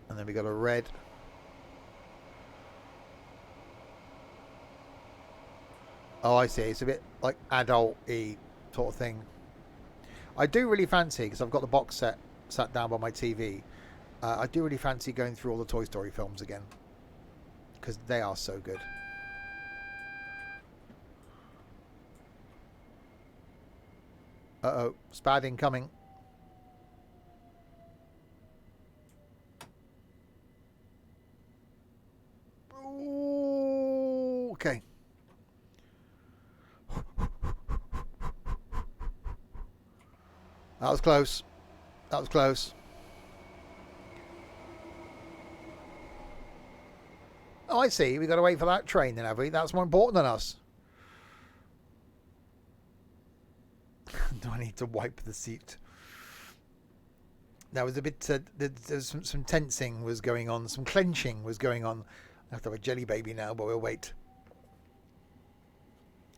And then we got a red. Oh, I see. It's a bit like adult-y sort of thing. I do really fancy, because I've got the box set sat down by my TV, I do really fancy going through all the Toy Story films again, because they are so good. Uh-oh, Spad incoming. Ooh, okay. That was close. That was close. Oh, I see. We've got to wait for that train then, have we? That's more important than us. Do I need to wipe the seat? There was a bit... there's some tensing was going on. Some clenching was going on. I have to have a jelly baby now, but we'll wait.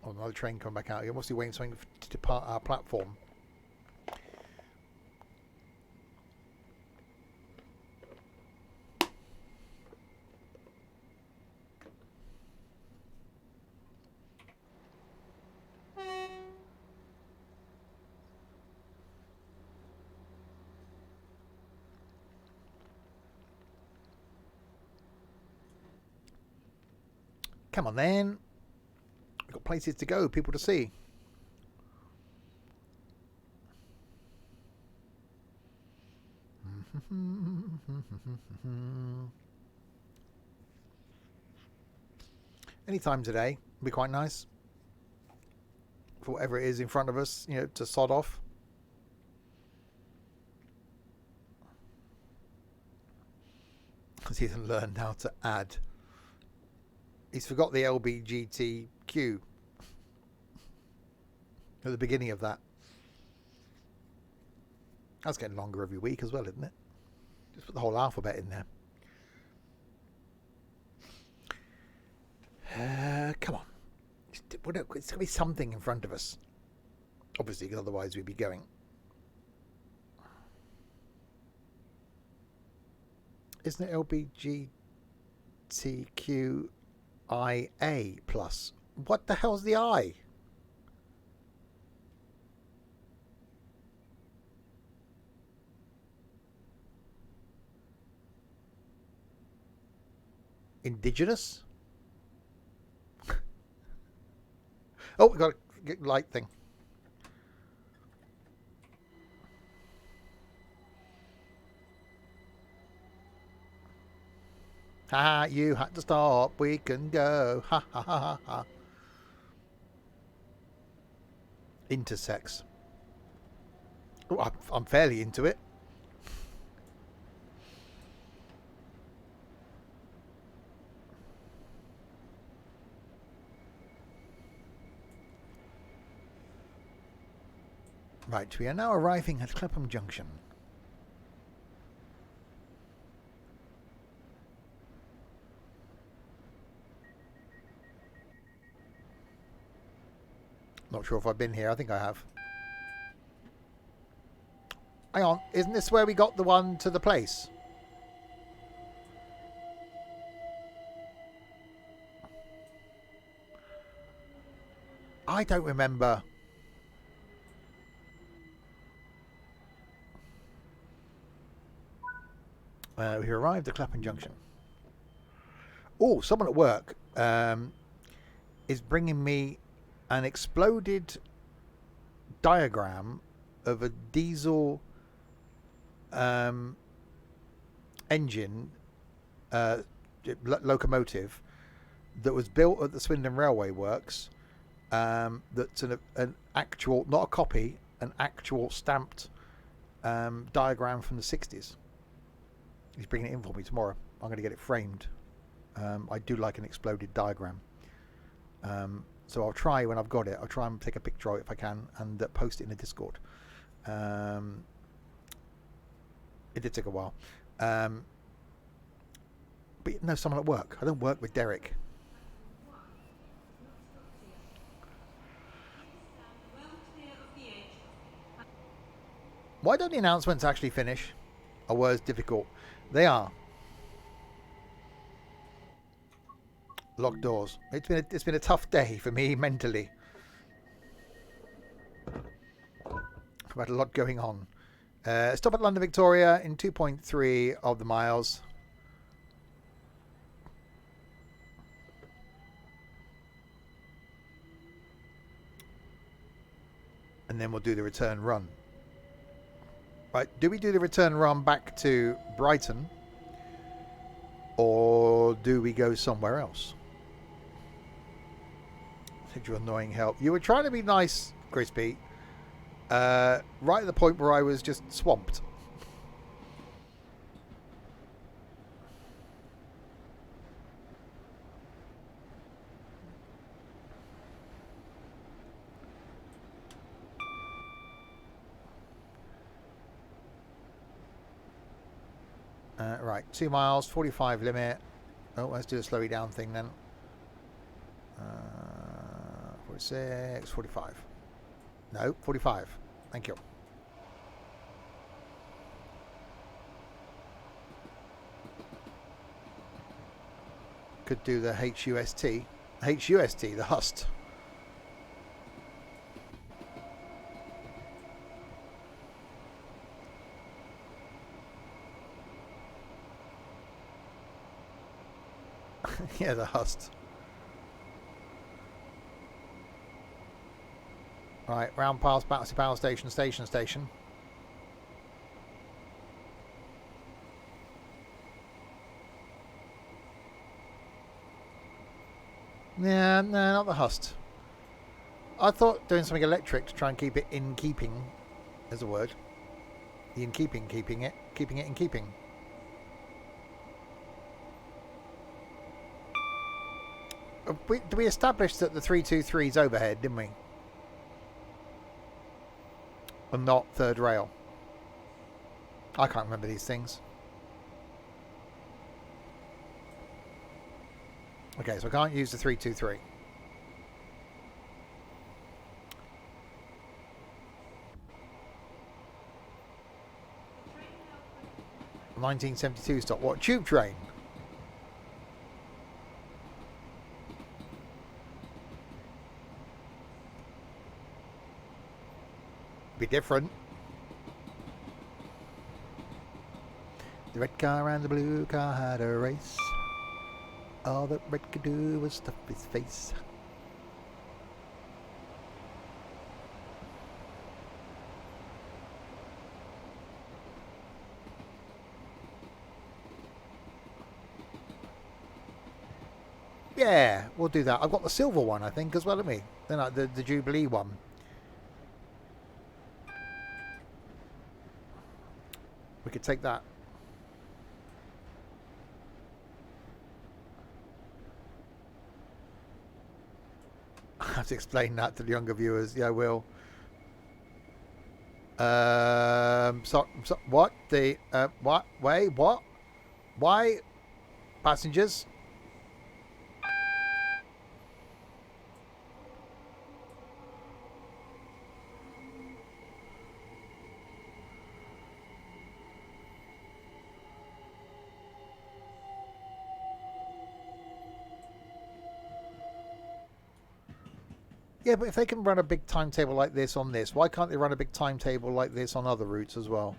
Oh, another train coming back out. You're mostly waiting for something to depart our platform. Come on then. We've got places to go, people to see. Any time today would be quite nice. For whatever it is in front of us, you know, to sod off. Because he hasn't learned how to add. He's forgot the LBGTQ at the beginning of that. That's getting longer every week as well, isn't it? Just put the whole alphabet in there. Come on. It's going to be something in front of us. Obviously, because otherwise we'd be going. Isn't it LBGTQIA plus? What the hell's the I? Indigenous? Oh, we got a light thing. Ha, you had to stop. We can go. Ha ha ha ha ha. Intersex. Oh, I'm fairly into it. Right, we are now arriving at Clapham Junction. Not sure if I've been here. I think I have. Hang on, isn't this where we got the one to the place? I don't remember. We arrived at Clapham Junction. Oh, someone at work is bringing me an exploded diagram of a diesel engine locomotive that was built at the Swindon Railway Works. That's an actual, not a copy, an actual stamped diagram from the 60s. He's bringing it in for me tomorrow. I'm going to get it framed. I do like an exploded diagram. So I'll try, when I've got it, I'll try and take a picture of it if I can and post it in the Discord. It did take a while. But no, someone at work. I don't work with Derek. Why don't the announcements actually finish? Or words difficult? They are. Locked doors. It's been a tough day for me mentally. We've had a lot going on. Stop at London Victoria in 2.3 of the miles. And then we'll do the return run. Right, do we do the return run back to Brighton? Or do we go somewhere else? Such your annoying help. You were trying to be nice, Crispy. Right at the point where I was just swamped. Right, 2 miles, 45 limit. Oh, let's do the slowy down thing then. 46, 45. No, 45. Thank you. Could do the HUST. HUST, the HUST. Yeah, the HUST. Right, round past Battersea Power Station, station. Yeah, no, not the HUST. I thought doing something electric to try and keep it in keeping is a word. In keeping it in keeping. We established that the 323 is overhead, didn't we? And not third rail. I can't remember these things. Okay, so I can't use the 323. ...1972 stop. What? Tube train? Be different. The red car and the blue car had a race. All that Red could do was stuff his face. Yeah, we'll do that. I've got the silver one, I think, as well, haven't we? Then the Jubilee one. We could take that. I have to explain that to the younger viewers. Yeah, I will. What? What? Wait, what? Why? Passengers? Yeah, but if they can run a big timetable like this on this, why can't they run a big timetable like this on other routes as well?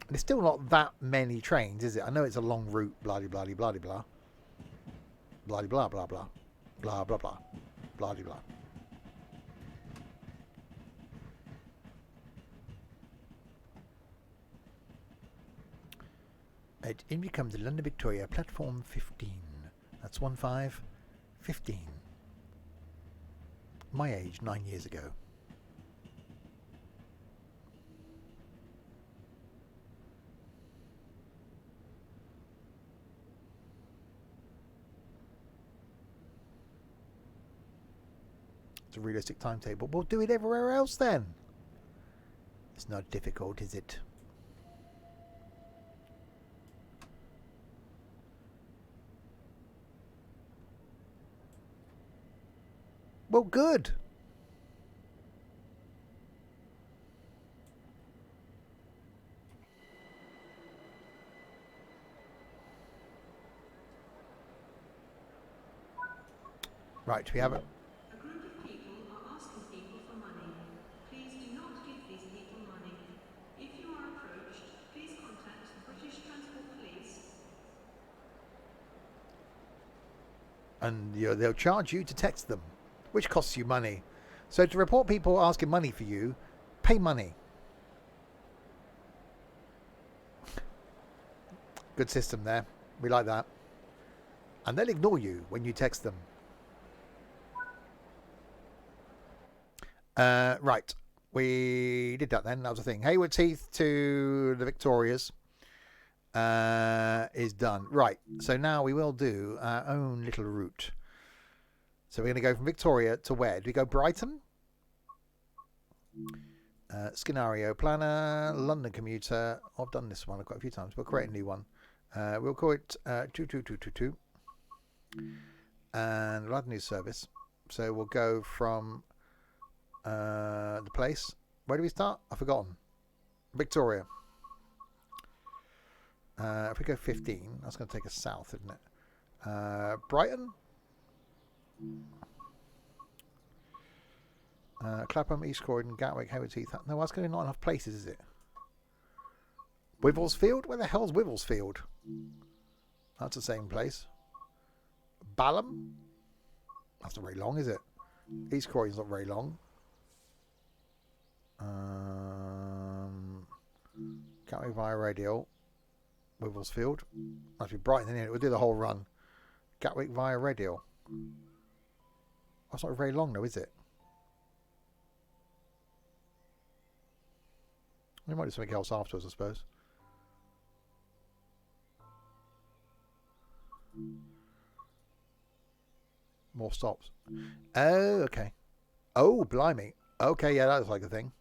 And it's still not that many trains, is it? I know it's a long route, blah blah blah blah blah blah blah blah blah blah blah blah blah blah blah. In becomes the London Victoria, platform 15. That's 15. My age, 9 years ago. It's a realistic timetable. We'll do it everywhere else then. It's not difficult, is it? Well, good. Right, we have it. A group of people are asking people for money. Please do not give and they'll charge you to text them, which costs you money. So to report people asking money for you, pay money. Good system there. We like that. And they'll ignore you when you text them. Right. We did that then. That was the thing. Hayward's Heath to the Victorias is done. Right. So now we will do our own little route. So we're going to go from Victoria to where? Do we go Brighton? Scenario Planner, London Commuter. Oh, I've done this one quite a few times. We'll create a new one. We'll call it 22222. And we'll add a new service. So we'll go from the place. Where do we start? I've forgotten. Victoria. If we go 15, that's going to take us south, isn't it? Brighton. Clapham, East Croydon, Gatwick, Hayward Heath. No, that's going to be not enough places, is it? Wivelsfield? Where the hell's Wivelsfield? That's the same place. Balham? That's not very long, is it? East Croydon's not very long. Gatwick via Radial. Wivelsfield. Must be Brighton, isn't it? We'll do the whole run. Gatwick via Radial. That's not very long, though, is it? We might do something else afterwards, I suppose. More stops. Oh, okay. Oh, blimey. Okay, yeah, that's like a thing.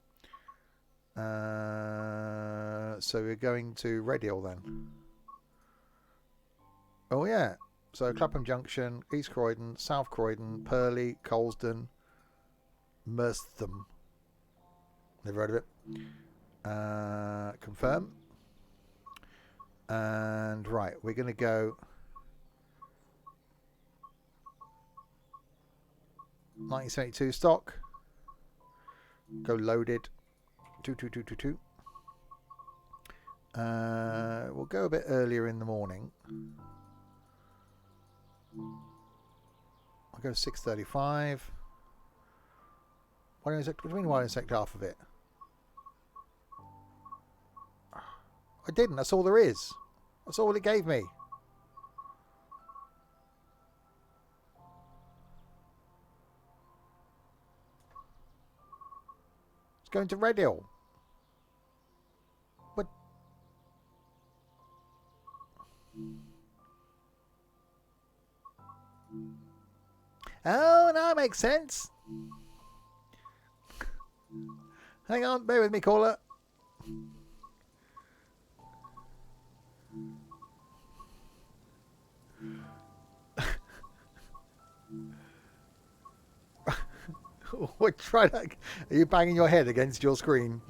So we're going to Radial then. Oh, yeah. So Clapham Junction, East Croydon, South Croydon, Purley, Colston, Merstham. Never heard of it. Confirm. And right, we're going to go 1972 stock. Go loaded. 22222. We'll go a bit earlier in the morning. I'll go 6:35. What do you mean why don't you select half of it? I didn't. That's all there is. That's all it gave me. It's going to Radial. What? Oh, now it makes sense. Hang on, bear with me, caller. What? Try that. Are you banging your head against your screen?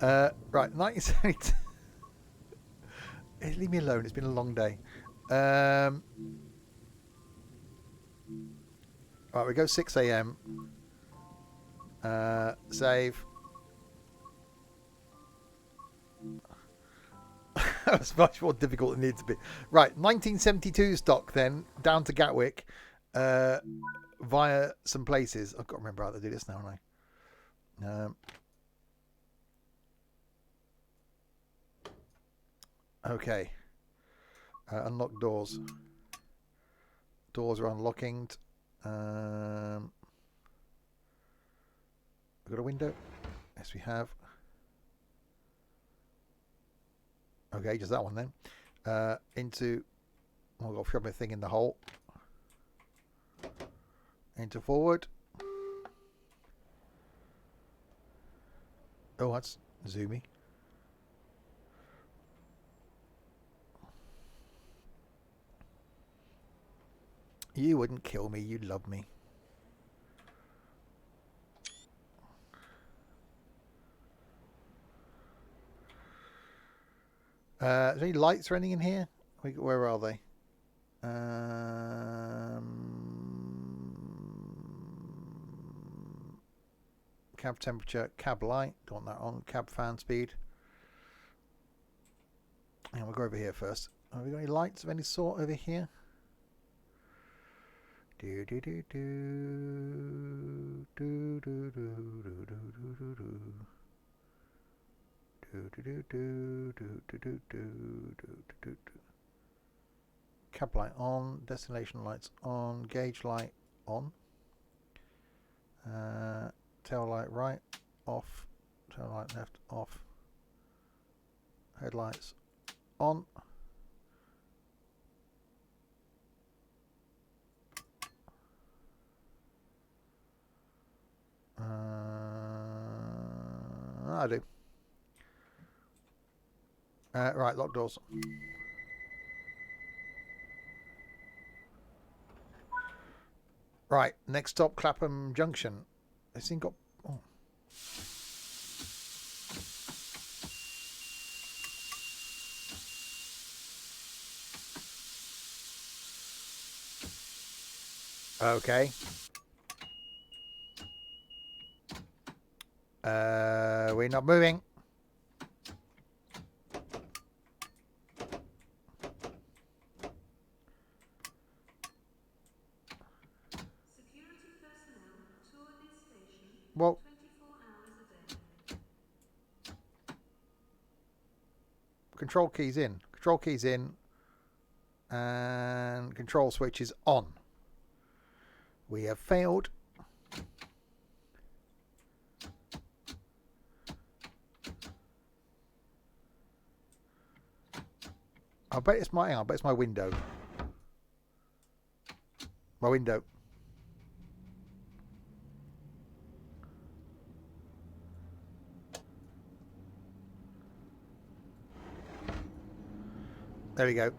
Right, 1972. Leave me alone. It's been a long day. Right, we go 6 a.m. Save. That's much more difficult than it needs to be. Right, 1972 stock then, down to Gatwick, via some places. I've got to remember how to do this now, haven't I? Okay. Unlock doors. Doors are unlocking. We've got a window. Yes, we have. Okay, just that one then. Into. Oh, I've got to shove my thing in the hole. Into forward. Oh, that's zoomy. You wouldn't kill me, you'd love me. Is there any lights or anything in here? Where are they? Cab temperature, cab light. Don't want that on. Cab fan speed. And we'll go over here first. Have we got any lights of any sort over here? Do do do do do do do do do do do. Do do do do do do do do do do. Cab light on, destination lights on, gauge light on, tail light right off, tail light left off, headlights on. I do. Right, lock doors. Right, next stop Clapham Junction. This thing got... Oh. Okay. We're not moving. Security personnel tour this station Well, 24 hours a day. control keys in. Control keys in. And control switch is on. We have failed. I bet it's my... I bet it's my window. My window. There we go.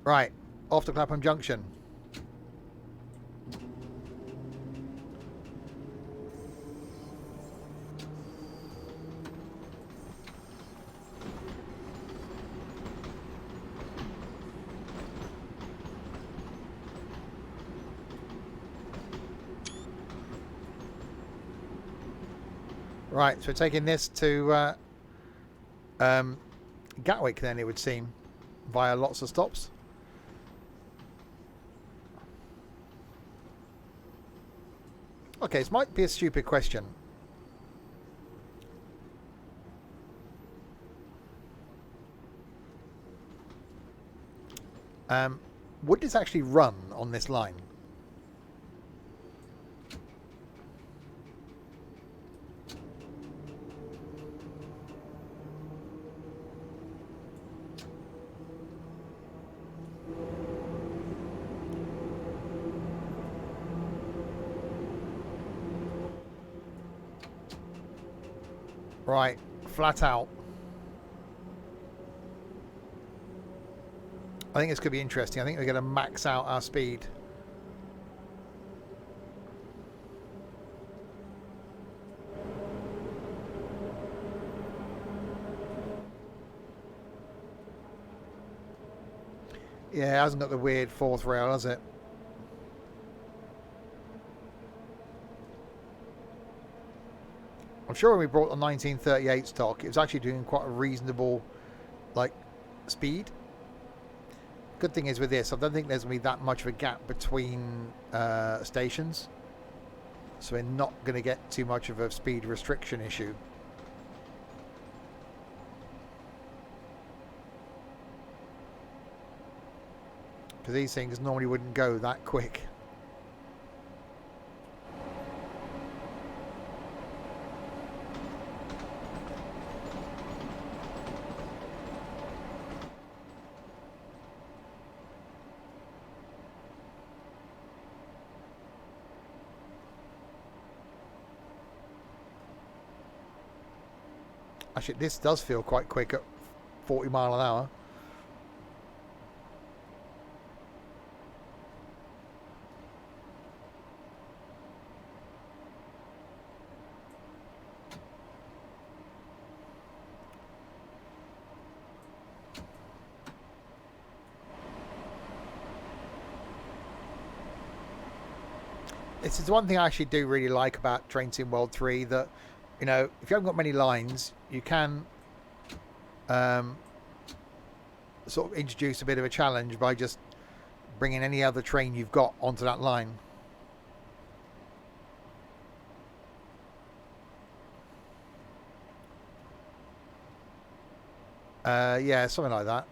Right, off to Clapham Junction. Right, so we're taking this to Gatwick then, it would seem, via lots of stops. Okay, this might be a stupid question. Would this actually run on this line? Right, flat out. I think this could be interesting. I think we're going to max out our speed. Yeah, it hasn't got the weird fourth rail, has it? I'm sure when we brought the 1938 stock, it was actually doing quite a reasonable, like, speed. Good thing is with this, I don't think there's going to be that much of a gap between stations. So we're not going to get too much of a speed restriction issue. Because these things normally wouldn't go that quick. Actually, this does feel quite quick at 40 mile an hour. This is one thing I actually do really like about Train Sim World 3, that, you know, if you haven't got many lines, you can sort of introduce a bit of a challenge by just bringing any other train you've got onto that line. Yeah, something like that.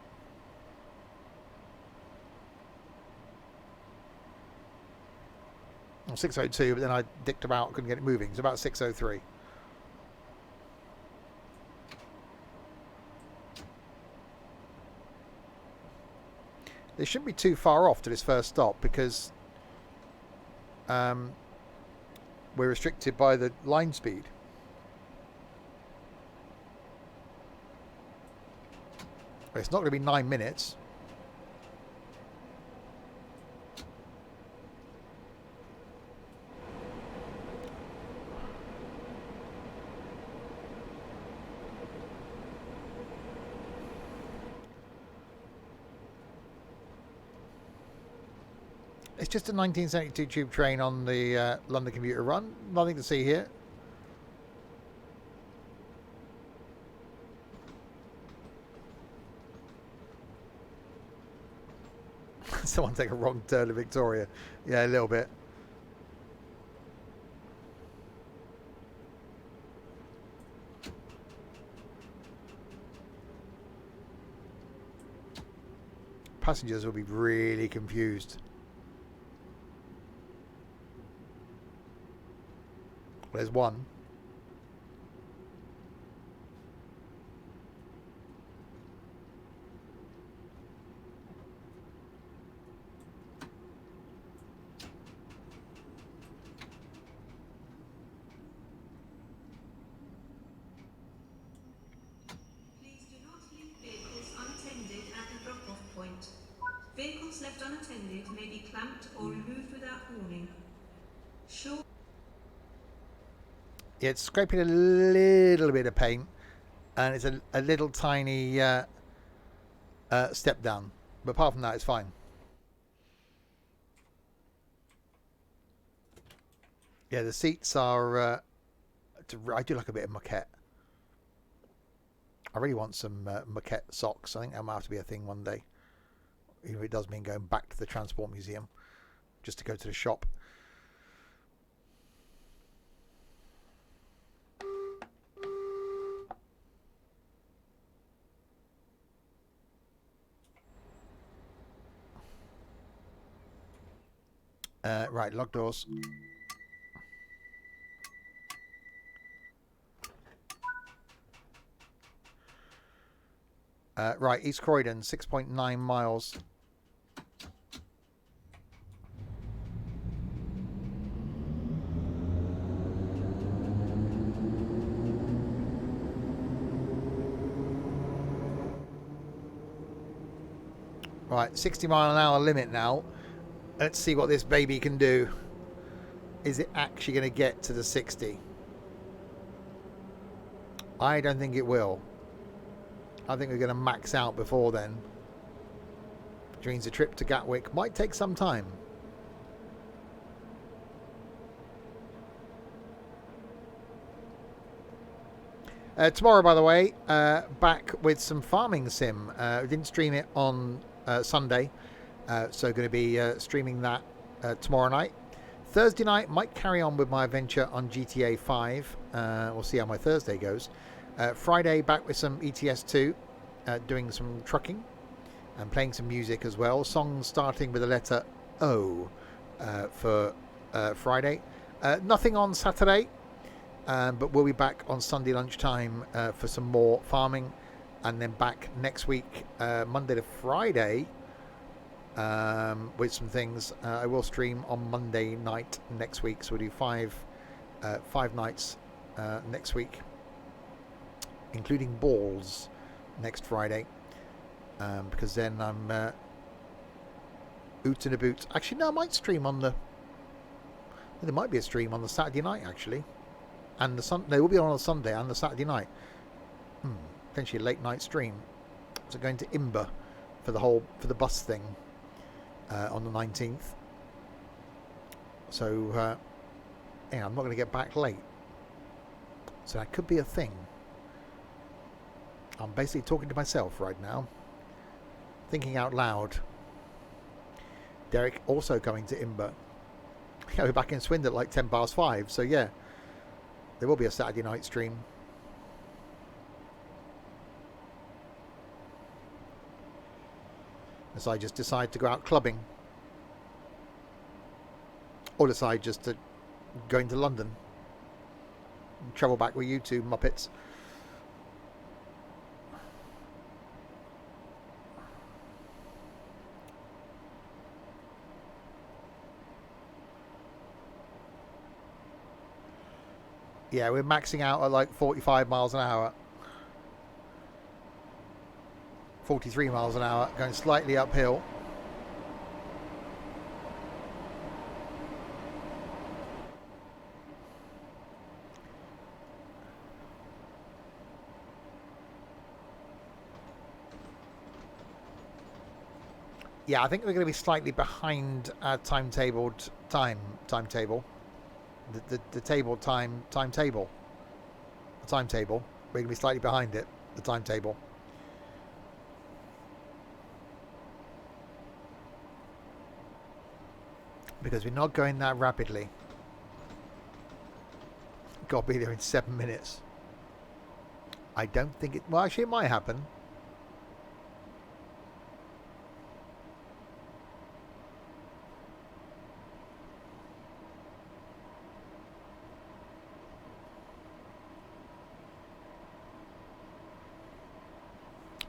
Well, 6:02, but then I dicked about, couldn't get it moving. It's about 6:03. They shouldn't be too far off to this first stop because we're restricted by the line speed. It's not going to be 9 minutes. It's just a 1972 tube train on the London Commuter run. Nothing to see here. Someone take a wrong turn to Victoria. Yeah, a little bit. Passengers will be really confused. There's one. Please do not leave vehicles unattended at the drop-off point. Vehicles left unattended may be clamped or removed without warning. Sure. Yeah, it's scraping a little bit of paint, and it's a little tiny step down. But apart from that, it's fine. Yeah, the seats are... I do like a bit of moquette. I really want some moquette socks. I think that might have to be a thing one day. Even if it does mean going back to the Transport Museum just to go to the shop. Right, lock doors. Right, East Croydon, 6.9 miles. Right, 60-mile-an-hour limit now. Let's see what this baby can do. Is it actually going to get to the 60? I don't think it will. I think we're going to max out before then. Which means the trip to Gatwick might take some time. Tomorrow, by the way, back with some farming sim. We didn't stream it on Sunday. So going to be streaming that tomorrow night. Thursday night might carry on with my adventure on GTA 5. We'll see how my Thursday goes. Friday back with some ETS2, doing some trucking and playing some music as well. Songs starting with the letter O for Friday. Nothing on Saturday, but we'll be back on Sunday lunchtime for some more farming, and then back next week, Monday to Friday, with some things. I will stream on Monday night next week, so we'll do five nights next week, including balls next Friday, because then I'm oot and a boot. Actually, no, I might stream on the... There might be a stream on the Saturday night, actually, and the Sun. They will be on Sunday and the Saturday night. Potentially a late night stream. So going to Imber for the bus thing on the 19th. So yeah, I'm not going to get back late. So that could be a thing. I'm basically talking to myself right now, thinking out loud. Derek also coming to Imber. Yeah, we're back in Swindon at like 5:10. So yeah, there will be a Saturday night stream. As I just decide to go out clubbing. Or decide just to go into London. And travel back with you two Muppets. Yeah, we're maxing out at like 45 miles an hour. 43 miles an hour, going slightly uphill. Yeah, I think we're going to be slightly behind our timetable. The timetable. We're going to be slightly behind it. The timetable. Because we're not going that rapidly. Got to be there in 7 minutes. I don't think it... Well, actually, it might happen.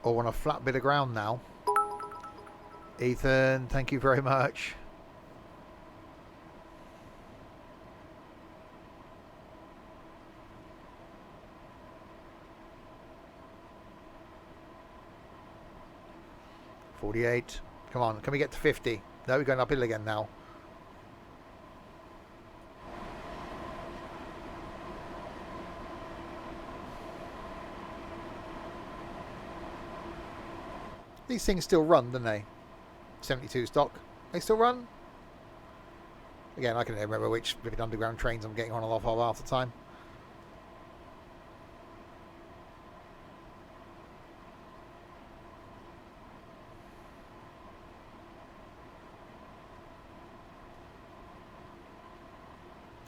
Or on a flat bit of ground now. Ethan, thank you very much. $48. Come on, can we get to 50? No, we're going uphill again now. These things still run, don't they? 72 stock. They still run? Again, I can remember which underground trains I'm getting on and off of half the time.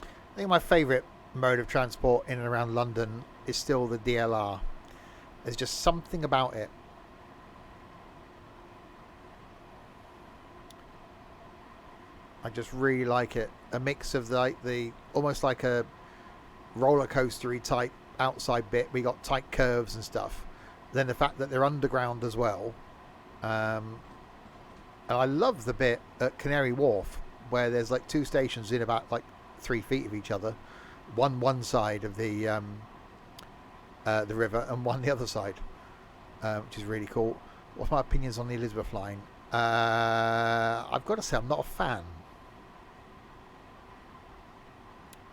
I think my favourite mode of transport in and around London is still the DLR. There's just something about it. I just really like it. A mix of the almost like a roller coastery type outside bit. We got tight curves and stuff. Then the fact that they're underground as well. And I love the bit at Canary Wharf where there's like two stations in about like 3 feet of each other. One side of the river and one the other side, which is really cool. What's my opinions on the Elizabeth line? I've got to say I'm not a fan.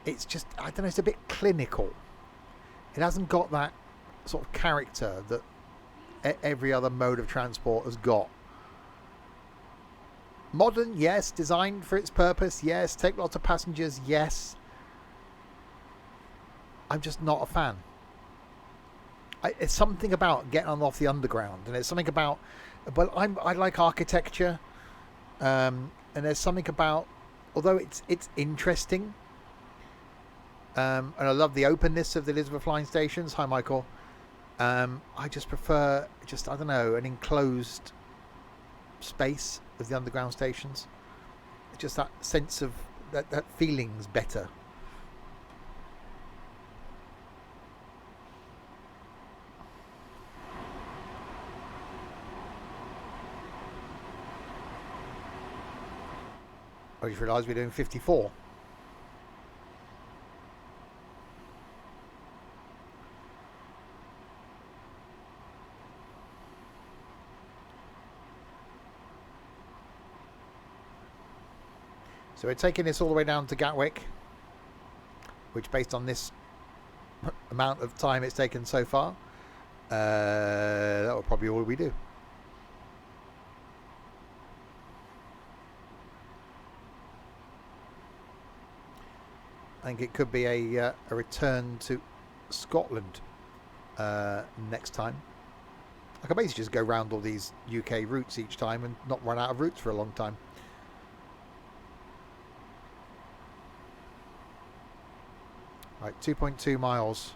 It's just, I don't know, it's a bit clinical. It hasn't got that sort of character that every other mode of transport has got. Modern, yes. Designed for its purpose, yes. Take lots of passengers, yes. I'm just not a fan. It's something about getting on off the underground, and it's something about, but I like architecture, and there's something about, although it's interesting, and I love the openness of the Elizabeth line stations. Hi, Michael. I just prefer I don't know, an enclosed space of the underground stations. Just that sense of that feeling's better. I just realised we're doing 54. So we're taking this all the way down to Gatwick, which based on this amount of time it's taken so far, that will probably all we do. I think it could be a return to Scotland next time. I can basically just go round all these UK routes each time and not run out of routes for a long time. Right, 2.2 miles.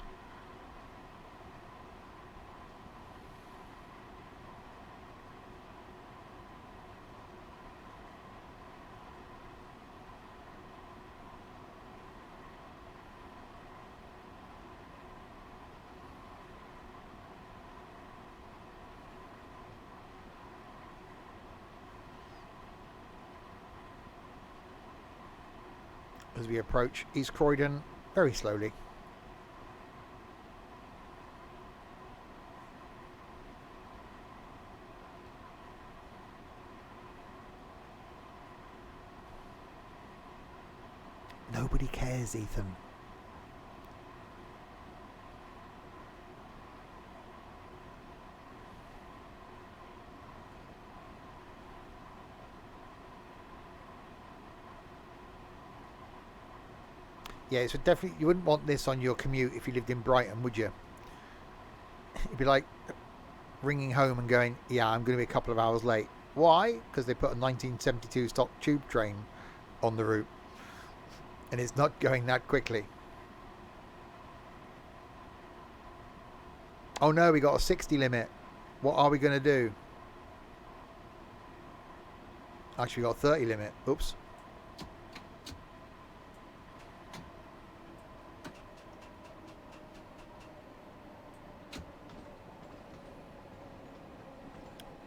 As we approach East Croydon very slowly. Nobody cares, Ethan. Yeah, so definitely you wouldn't want this on your commute if you lived in Brighton, would you? It'd be like ringing home and going, yeah, I'm going to be a couple of hours late. Why? Because they put a 1972 stock tube train on the route. And it's not going that quickly. Oh no, we got a 60 limit. What are we going to do? Actually, we got a 30 limit. Oops.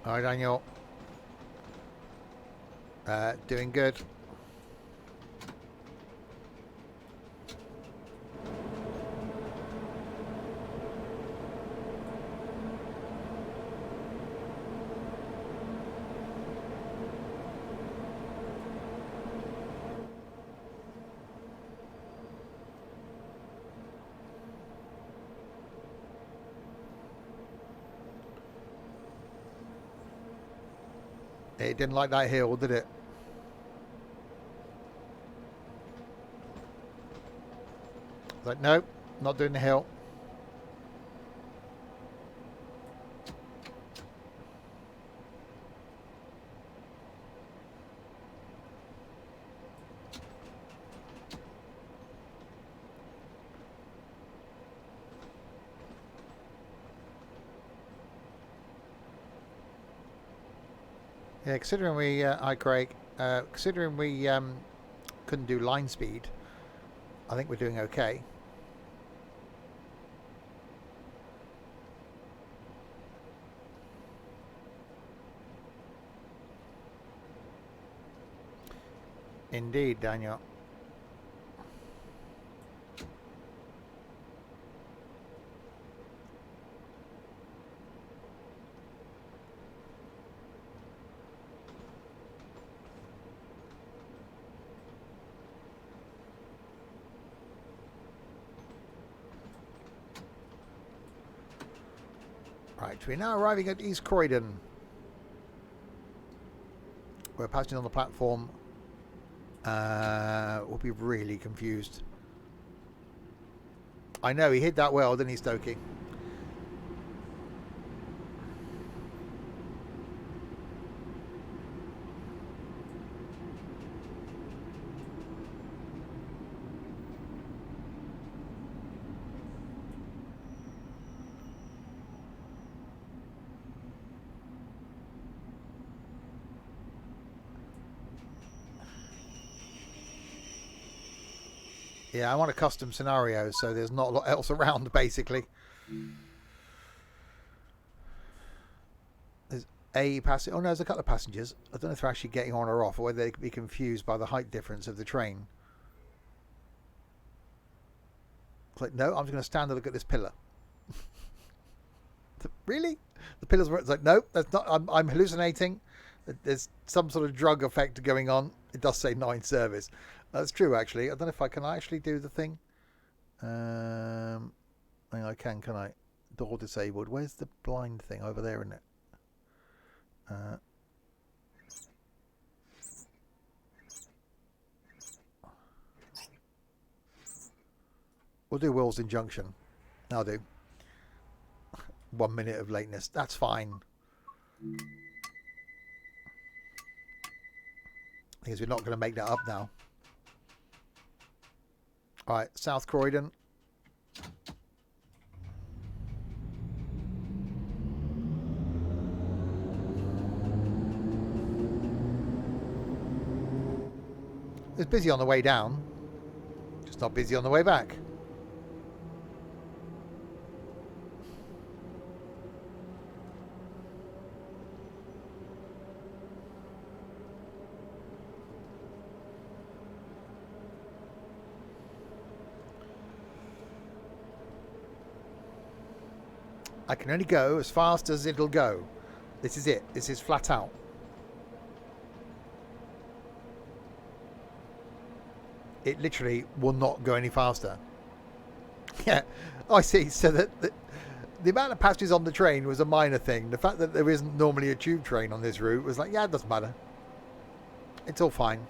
Hi, Daniel. Doing good. It didn't like that hill, did it? Like, no, not doing the hill. Yeah, considering we, hi Craig, considering we couldn't do line speed, I think we're doing okay. Indeed, Daniel. Right, we're now arriving at East Croydon. We're passing on the platform. We'll be really confused. I know, he hid that well, didn't he, Stokey? Yeah, I want a custom scenario, so there's not a lot else around, basically. There's a passenger. Oh, no, there's a couple of passengers. I don't know if they're actually getting on or off, or whether they could be confused by the height difference of the train. It's like, no, I'm just going to stand and look at this pillar. Really? The pillars were... It's like, no, that's not... I'm hallucinating. There's some sort of drug effect going on. It does say 9 service. That's true, actually. I don't know if I can actually do the thing. I think I can I? Door disabled. Where's the blind thing? Over there, isn't it? We'll do Will's injunction. I'll do. 1 minute of lateness. That's fine. Because we're not going to make that up now. Alright, South Croydon. It's busy on the way down, just not busy on the way back. I can only go as fast as it'll go. This is it. This is flat out. It literally will not go any faster. Yeah. Oh, I see. So that the amount of passengers on the train was a minor thing. The fact that there isn't normally a tube train on this route was like, yeah, it doesn't matter. It's all fine.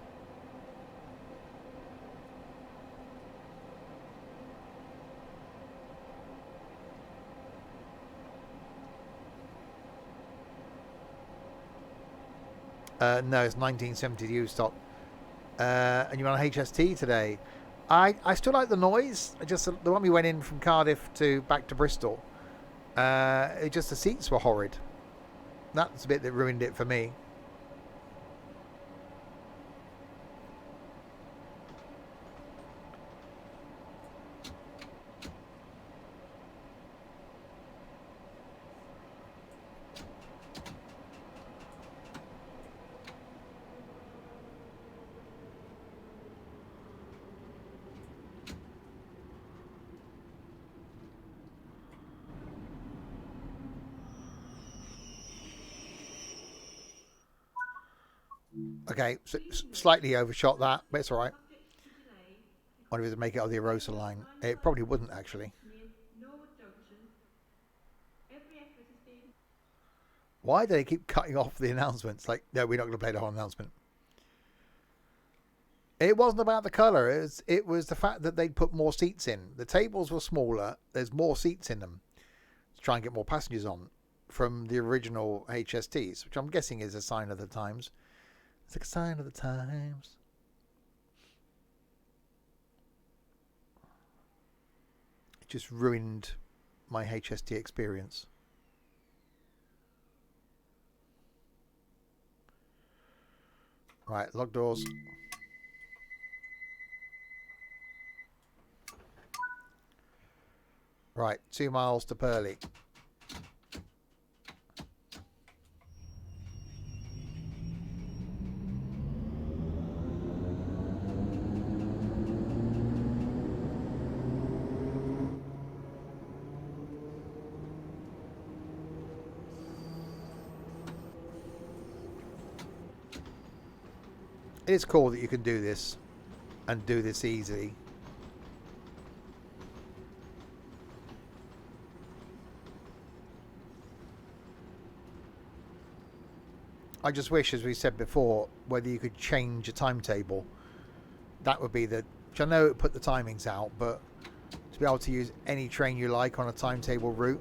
No, it's 1970 used stock. And you're on a HST today. I still like the noise. Just the one we went in from Cardiff to back to Bristol. Just the seats were horrid. That's the bit that ruined it for me. Okay, so slightly overshot that, but it's all right. I wonder if it'd make it on the Arosa line. It probably wouldn't, actually. Why do they keep cutting off the announcements? Like, no, we're not going to play the whole announcement. It wasn't about the colour. It was the fact that they'd put more seats in. The tables were smaller. There's more seats in them to try and get more passengers on from the original HSTs, which I'm guessing is a sign of the times. It's like a sign of the times. It just ruined my HST experience. Right, lock doors. Right, 2 miles to Purley. It is cool that you can do this and do this easily. I just wish, as we said before, whether you could change a timetable. That would be the... Which I know it put the timings out, but to be able to use any train you like on a timetable route.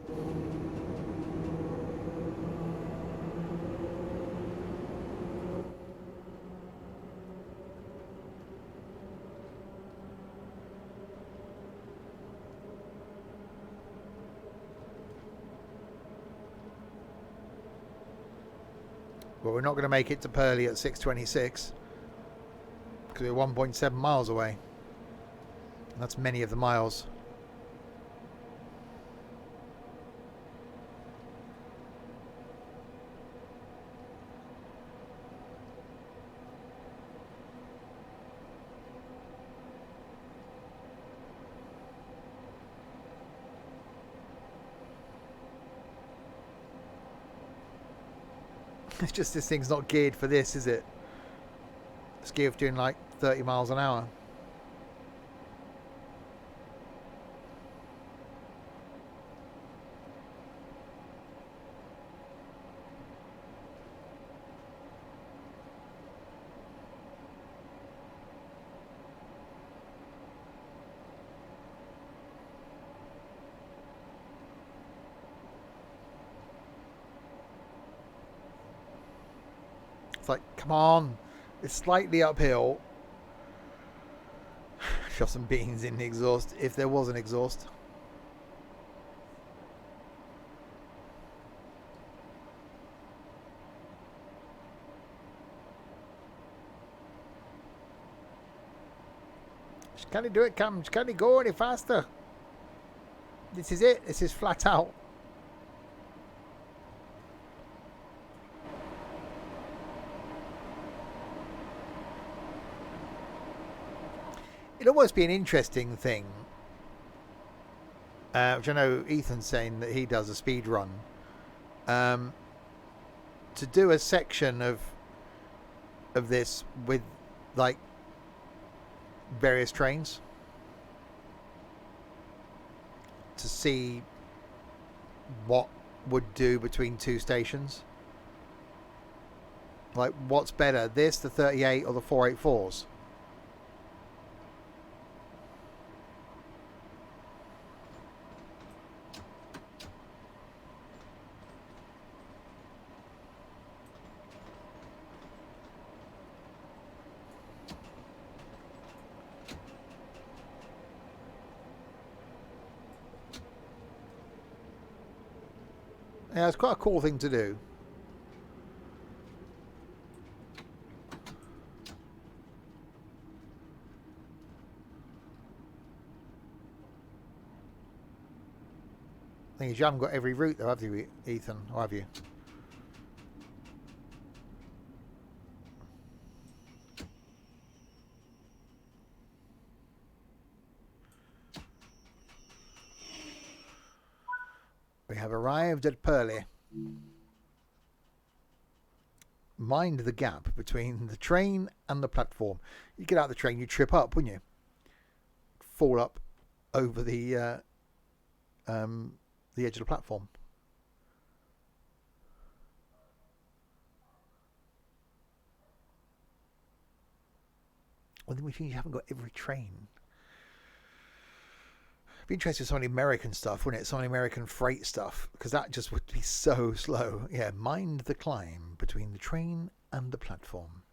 Well, we're not going to make it to Purley at 6:26 because we're 1.7 miles away. And that's many of the miles. It's just this thing's not geared for this, is it? It's geared for doing like 30 miles an hour. It's like, come on, it's slightly uphill. Shove some beans in the exhaust, if there was an exhaust. Just can't do it, Cam. Just can't go any faster. This is it. This is flat out. It'd almost be an interesting thing, which I know Ethan's saying that he does a speed run, to do a section of this with like various trains to see what would do between two stations. Like, what's better, this, the 38, or the 484s? Yeah, it's quite a cool thing to do. Thing is, you haven't got every route though, have you, Ethan? Or have you? We have arrived at Purley. Mind the gap between the train and the platform. You get out of the train, you trip up, wouldn't you? Fall up over the edge of the platform. Well, which means you haven't got every train. Be interested in some of the American stuff, wouldn't it? Some of the American freight stuff, because that just would be so slow. Yeah, mind the climb between the train and the platform.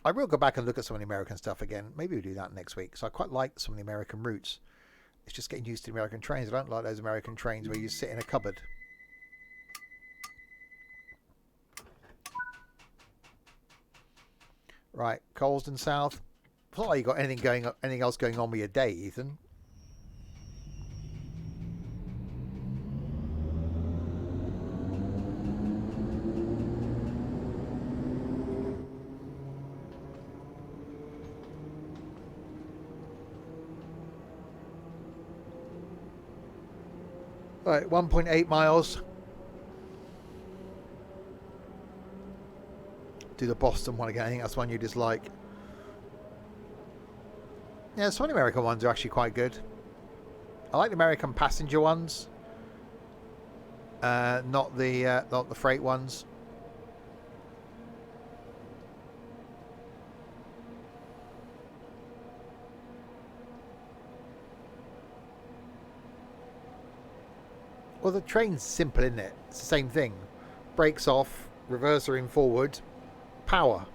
I will go back and look at some of the American stuff again. Maybe we'll do that next week. So I quite like some of the American routes. It's just getting used to the American trains. I don't like those American trains where you sit in a cupboard. Right, Colston South. It's not like you got anything else going on with your day, Ethan. Right, 1.8 miles. Do the Boston one again. I think that's one you dislike. Yeah, some of the American ones are actually quite good. I like the American passenger ones, not the freight ones. Well, the train's simple, isn't it? It's the same thing. Brakes off, reverser in forward, power.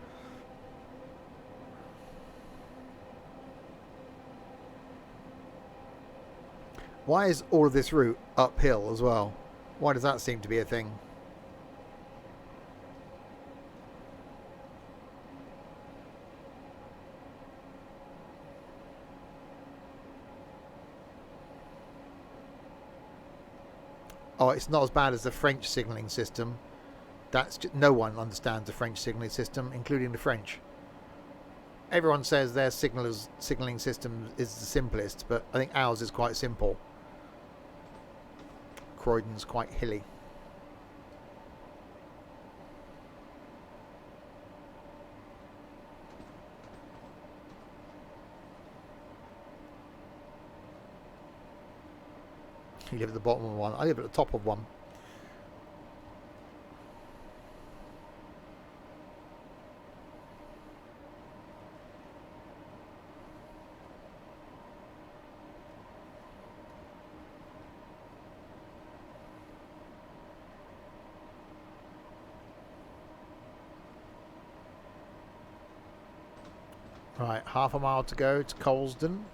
Why is all of this route uphill as well? Why does that seem to be a thing? Oh, it's not as bad as the French signalling system. That's just, no one understands the French signalling system, including the French. Everyone says their signalling system is the simplest, but I think ours is quite simple. Croydon's quite hilly. You live at the bottom of one. I live at the top of one. Right, half a mile to go to Colston.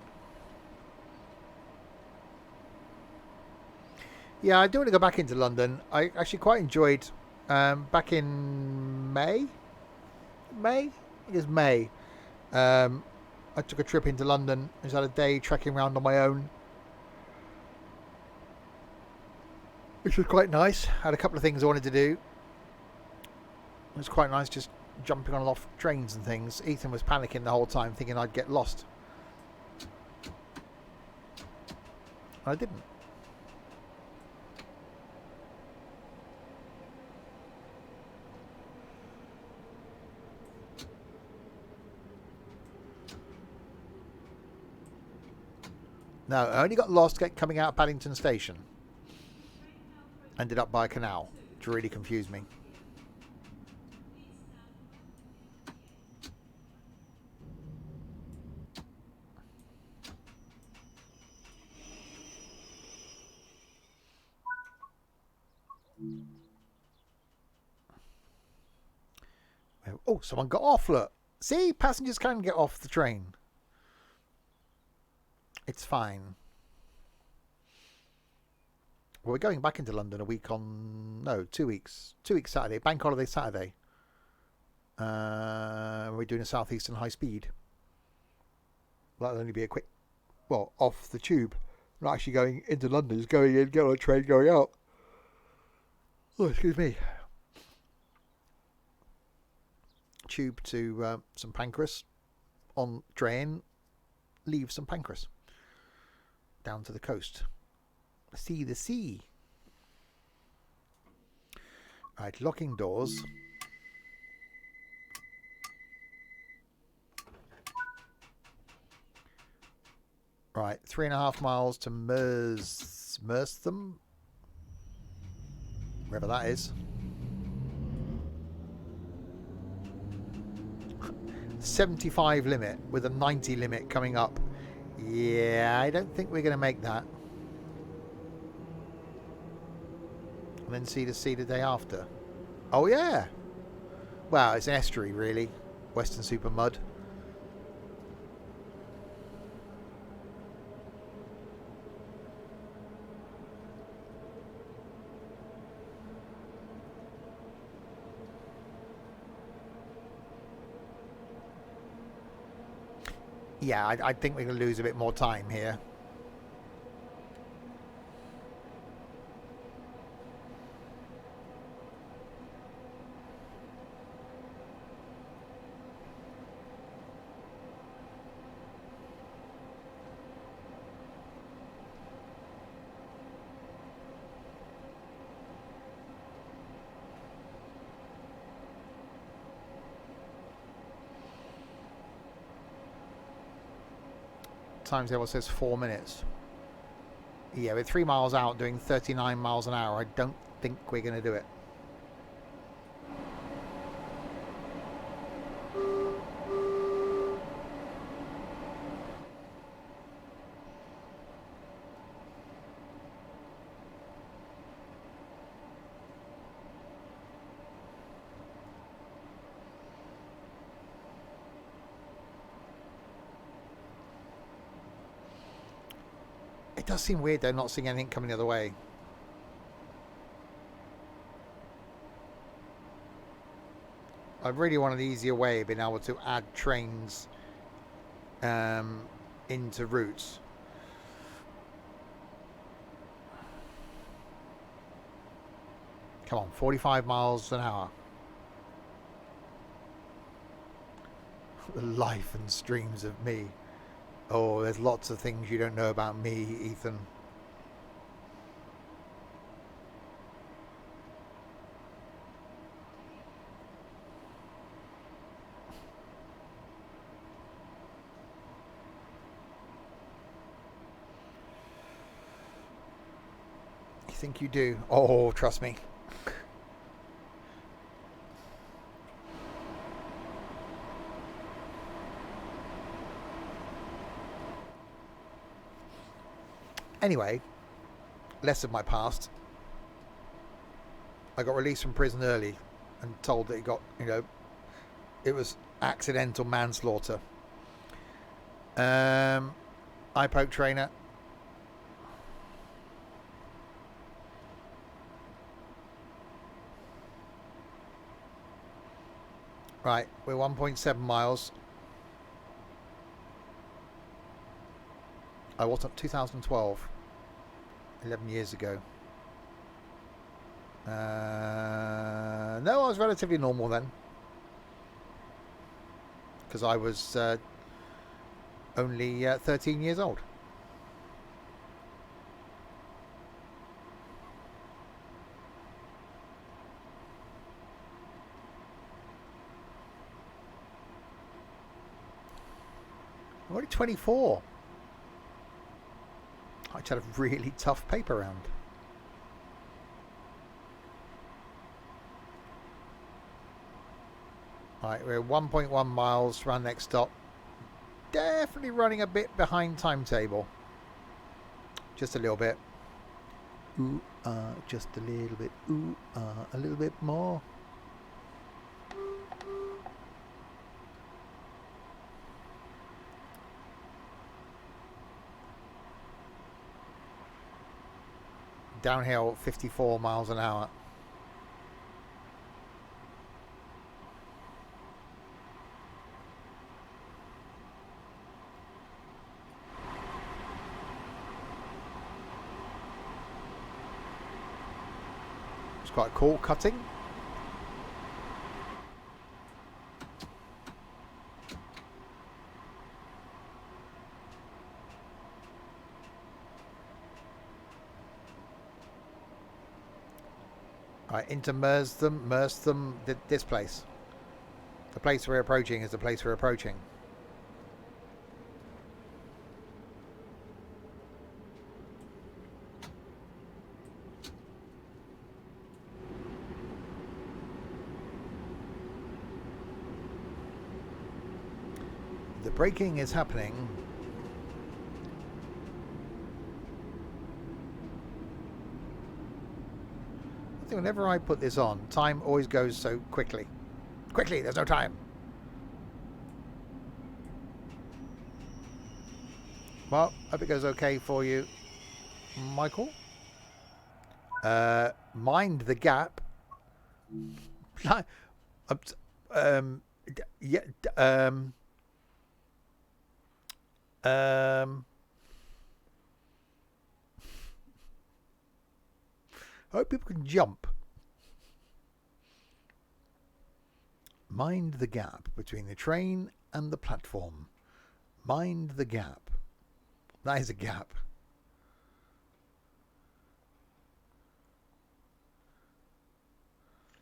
Yeah, I do want to go back into London. I actually quite enjoyed back in May. May? I think it's May. I took a trip into London. I just had a day trekking around on my own, which was quite nice. Had a couple of things I wanted to do. It was quite nice just jumping on and off trains and things. Ethan was panicking the whole time, thinking I'd get lost. I didn't. No, I only got lost coming out of Paddington Station. Ended up by a canal, which really confused me. Oh, someone got off, look. See, passengers can get off the train. It's fine. Well, we're going back into London a week on... No, 2 weeks. 2 weeks Saturday. Bank holiday Saturday. We're doing a southeastern high speed. That'll only be a quick... Well, off the tube. Not actually going into London. Just going in, get on a train, going out. Oh, excuse me. Tube to St Pancras. On train. Leave St Pancras. Down to the coast. See the sea. Right, locking doors. Right, 3.5 miles to Merstham. Wherever that is. 75 limit with a 90 limit coming up. Yeah, I don't think we're going to make that. And then see the sea the day after. Oh yeah. Well, it's an estuary really. Western Super Mud. Yeah, I think we're going to lose a bit more time here. Timetable says 4 minutes. Yeah, we're 3 miles out doing 39 miles an hour. I don't think we're going to do it. It does seem weird though, not seeing anything coming the other way. I really want an easier way of being able to add trains into routes. Come on, 45 miles an hour. The life and streams of me. Oh, there's lots of things you don't know about me, Ethan. You think you do? Oh, trust me. Anyway, less of my past. I got released from prison early and told that it was accidental manslaughter. IPOke trainer. Right, we're 1.7 miles. I was up 2012, 11 years ago. No, I was relatively normal then, because I was only 13 years old. I'm only 24. I just had a really tough paper round. Right, we're 1.1 miles from our next stop. Definitely running a bit behind timetable. Just a little bit. Ooh, just a little bit. Ooh, a little bit more. Downhill 54 miles an hour. It's quite cool cutting. Right, into Merstham, this place. The place we're approaching is the place we're approaching. The braking is happening. I think whenever I put this on, time always goes so quickly. Quickly, there's no time. Well, hope it goes okay for you, Michael. Mind the gap. Yeah. I hope people can jump. Mind the gap between the train and the platform. Mind the gap. That is a gap.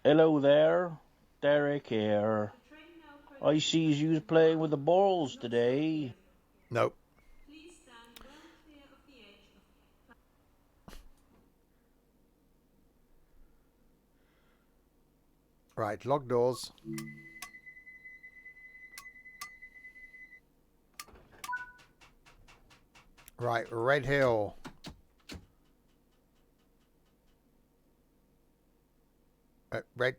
Hello there, Derek here. I sees you playing with the balls today. Nope. Please stand well clear of the edge of Right, log doors. Right, Red Hill. Red.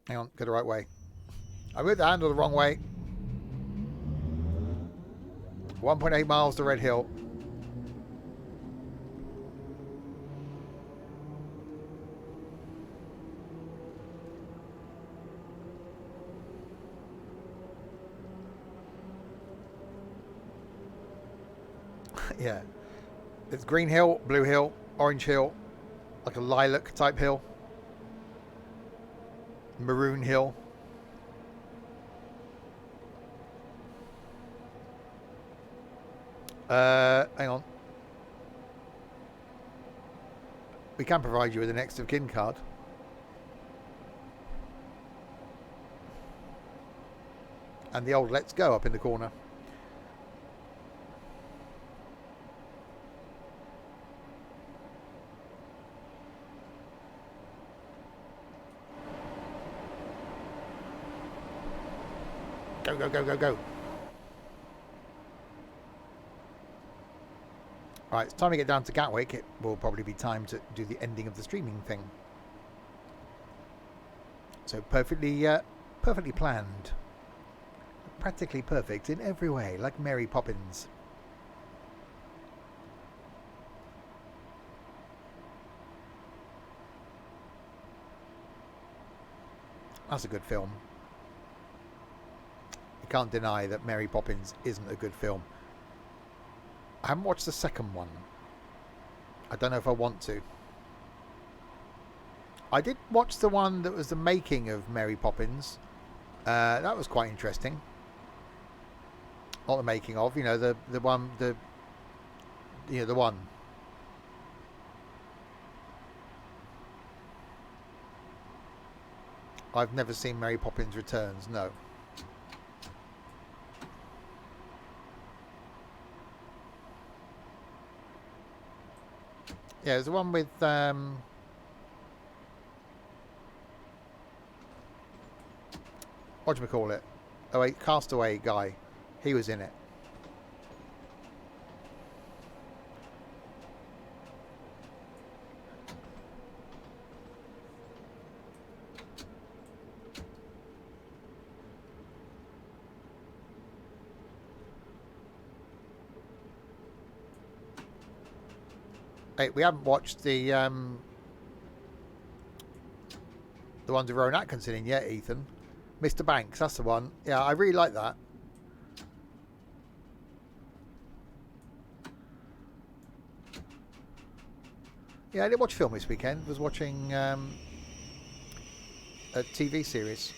Hang on, go the right way. I moved the handle the wrong way. 1.8 miles to Red Hill. Yeah. It's Green Hill, Blue Hill, Orange Hill, like a lilac type hill. Maroon Hill. Hang on. We can provide you with a next of kin card. And the old Let's Go up in the corner. Go, go, go, go, go. Right, it's time to get down to Gatwick. It will probably be time to do the ending of the streaming thing. So perfectly planned. Practically perfect in every way, like Mary Poppins. That's a good film. You can't deny that Mary Poppins isn't a good film. I haven't watched the second one. I don't know if I want to. I did watch the one that was the making of Mary Poppins. That was quite interesting. Not the making of, the one, the one. I've never seen Mary Poppins Returns. No. Yeah, there's the one with what do we call it? Oh wait, Castaway guy. He was in it. Hey, we haven't watched the ones with Rowan Atkinson in yet, Ethan. Mr. Banks, that's the one. Yeah, I really like that. Yeah, I didn't watch film this weekend. I was watching a TV series.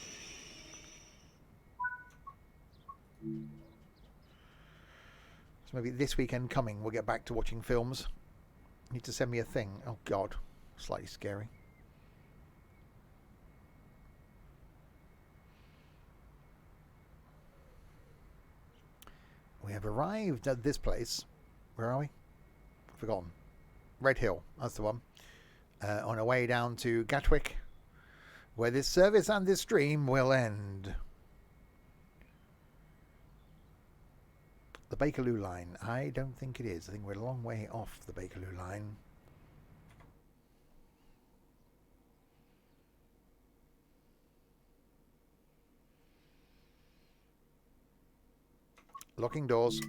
So maybe this weekend coming we'll get back to watching films. You need to send me a thing. Oh God, slightly scary. We have arrived at this place. Where are we? Forgotten. Red Hill, that's the one. On our way down to Gatwick, where this service and this stream will end. The Bakerloo line. I don't think it is. I think we're a long way off the Bakerloo line. Locking doors.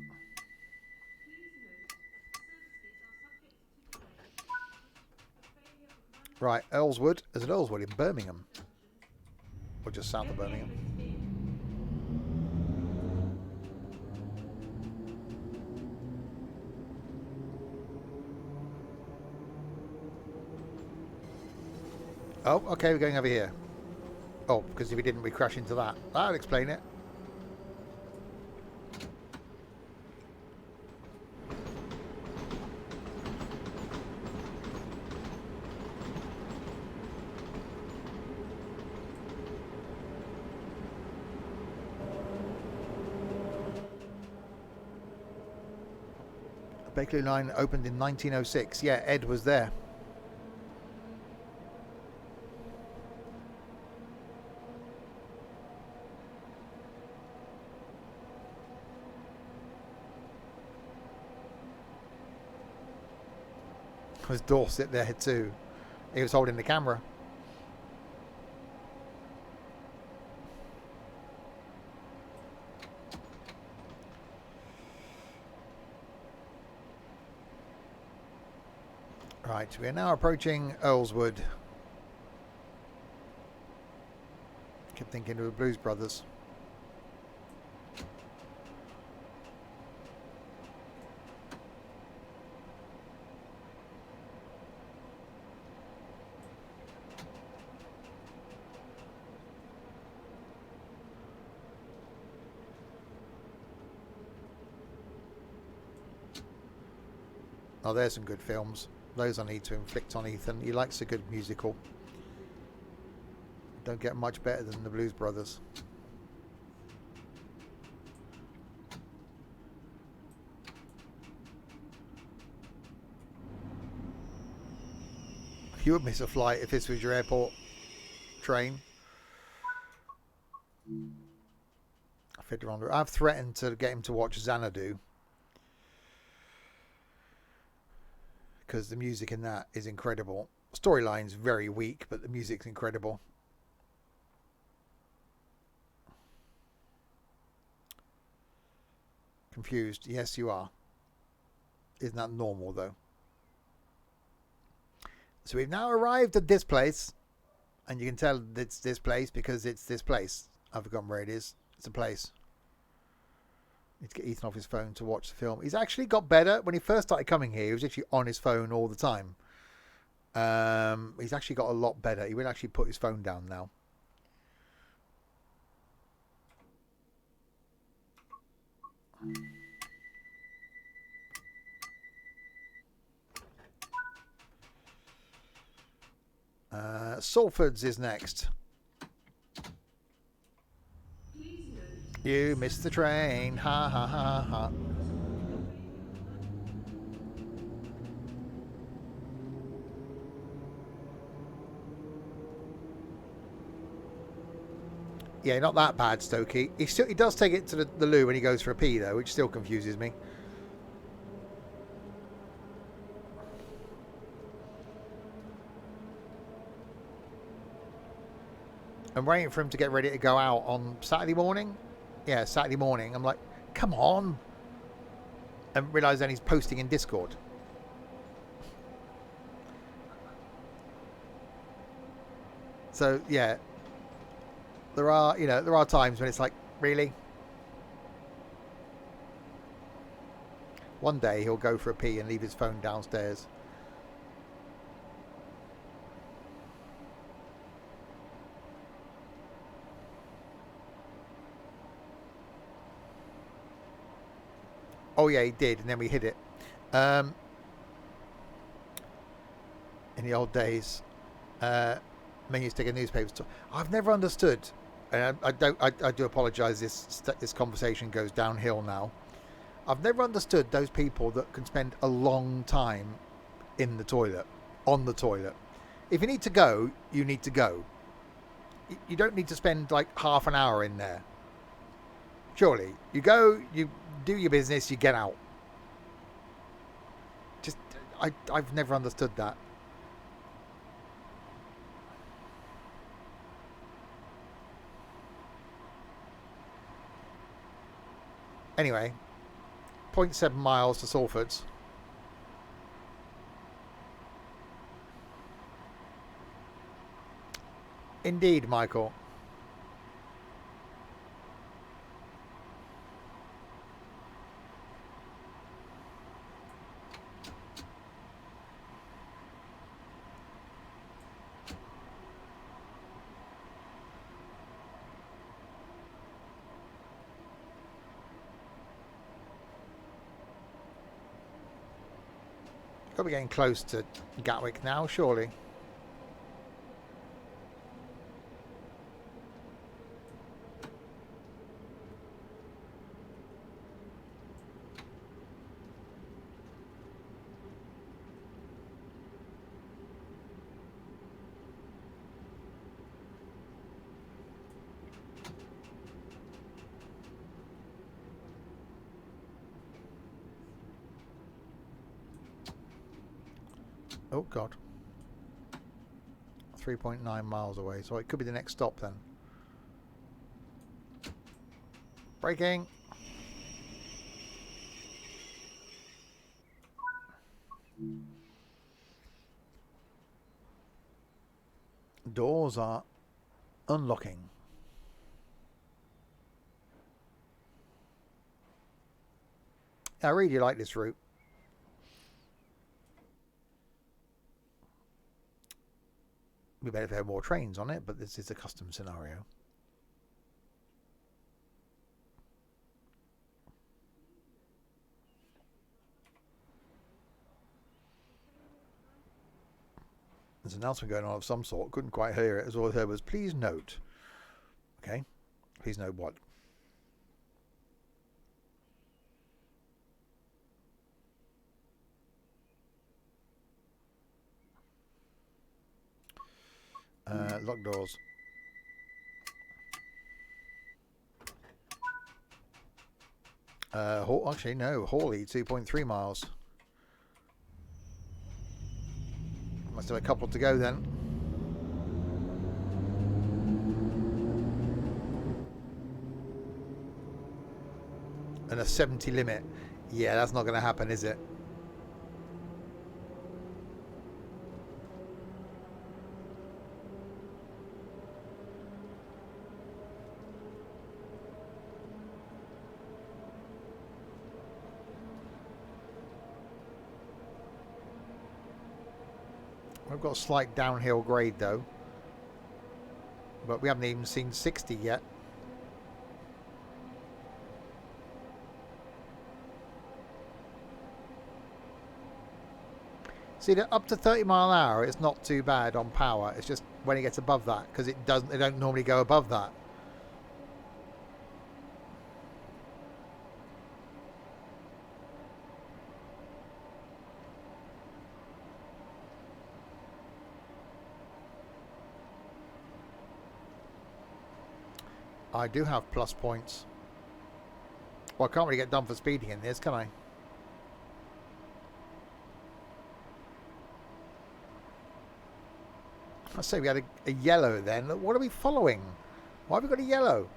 Right, Earlswood. There's an Earlswood in Birmingham. Or just south of Birmingham. Oh, okay, we're going over here. Oh, because if we didn't, we crash into that. That'll explain it. The Bakerloo line opened in 1906. Yeah, Ed was there. Was Dorset there too? He was holding the camera. Right, we are now approaching Earlswood. Kept thinking of the Blues Brothers. Oh, there's some good films. Those I need to inflict on Ethan. He likes a good musical. Don't get much better than the Blues Brothers. You would miss a flight if this was your airport train. I've threatened to get him to watch Xanadu, because the music in that is incredible. Storyline's very weak, but the music's incredible. Confused? Yes, you are. Isn't that normal, though? So we've now arrived at this place, And you can tell it's this place because it's this place. I've forgotten where it is. It's a place. Need to get Ethan off his phone to watch the film. He's actually got better. When he first started coming here, he was actually on his phone all the time. He's actually got a lot better. He will actually put his phone down now. Salford's is next. You missed the train. Ha ha ha ha. Yeah, not that bad, Stokey. He does take it to the loo when he goes for a pee, though, which still confuses me. I'm waiting for him to get ready to go out on Saturday morning. Yeah, Saturday morning. I'm like, come on. And realise then he's posting in Discord. So, yeah. There are times when it's like, really? One day he'll go for a pee and leave his phone downstairs. Oh yeah, he did, and then we hid it. In the old days, men used to take a newspaper. I've never understood, and I do apologise. This conversation goes downhill now. I've never understood those people that can spend a long time in the toilet, on the toilet. If you need to go, you need to go. You don't need to spend like half an hour in there. Surely, you go, you do your business, you get out. Just, I've never understood that. Anyway, 0.7 miles to Salford's. Indeed, Michael. Got to be getting close to Gatwick now, surely. Oh God. 3.9 miles away, so it could be the next stop then. Braking. Doors are unlocking. I really like this route. We better have more trains on it, but this is a custom scenario. There's an announcement going on of some sort. Couldn't quite hear it. As all I heard was, please note. Okay. Please note what? Lock doors. Actually, no. Hawley, 2.3 miles. Must have a couple to go then. And a 70 limit. Yeah, that's not going to happen, is it? We've got a slight downhill grade though. But we haven't even seen 60 yet. See, up to 30 mile an hour, it's not too bad on power. It's just when it gets above that, because they don't normally go above that. I do have plus points. Well, I can't really get done for speeding in this, can I? I say we had a yellow then. What are we following? Why have we got a yellow?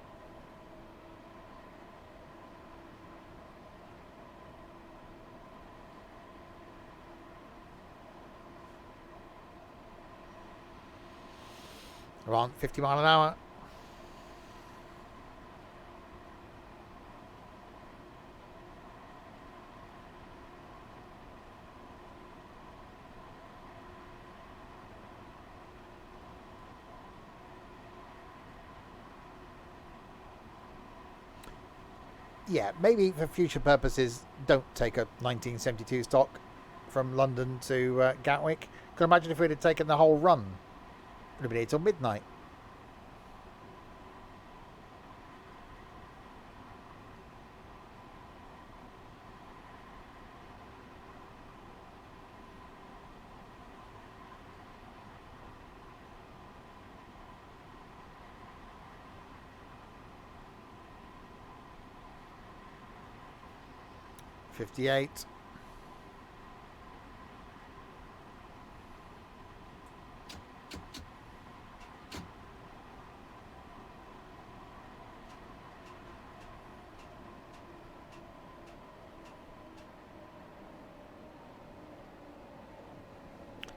Around 50 mile an hour. Yeah, maybe for future purposes, don't take a 1972 stock from London to Gatwick. Can imagine if we'd have taken the whole run. It would have been here till midnight. .58.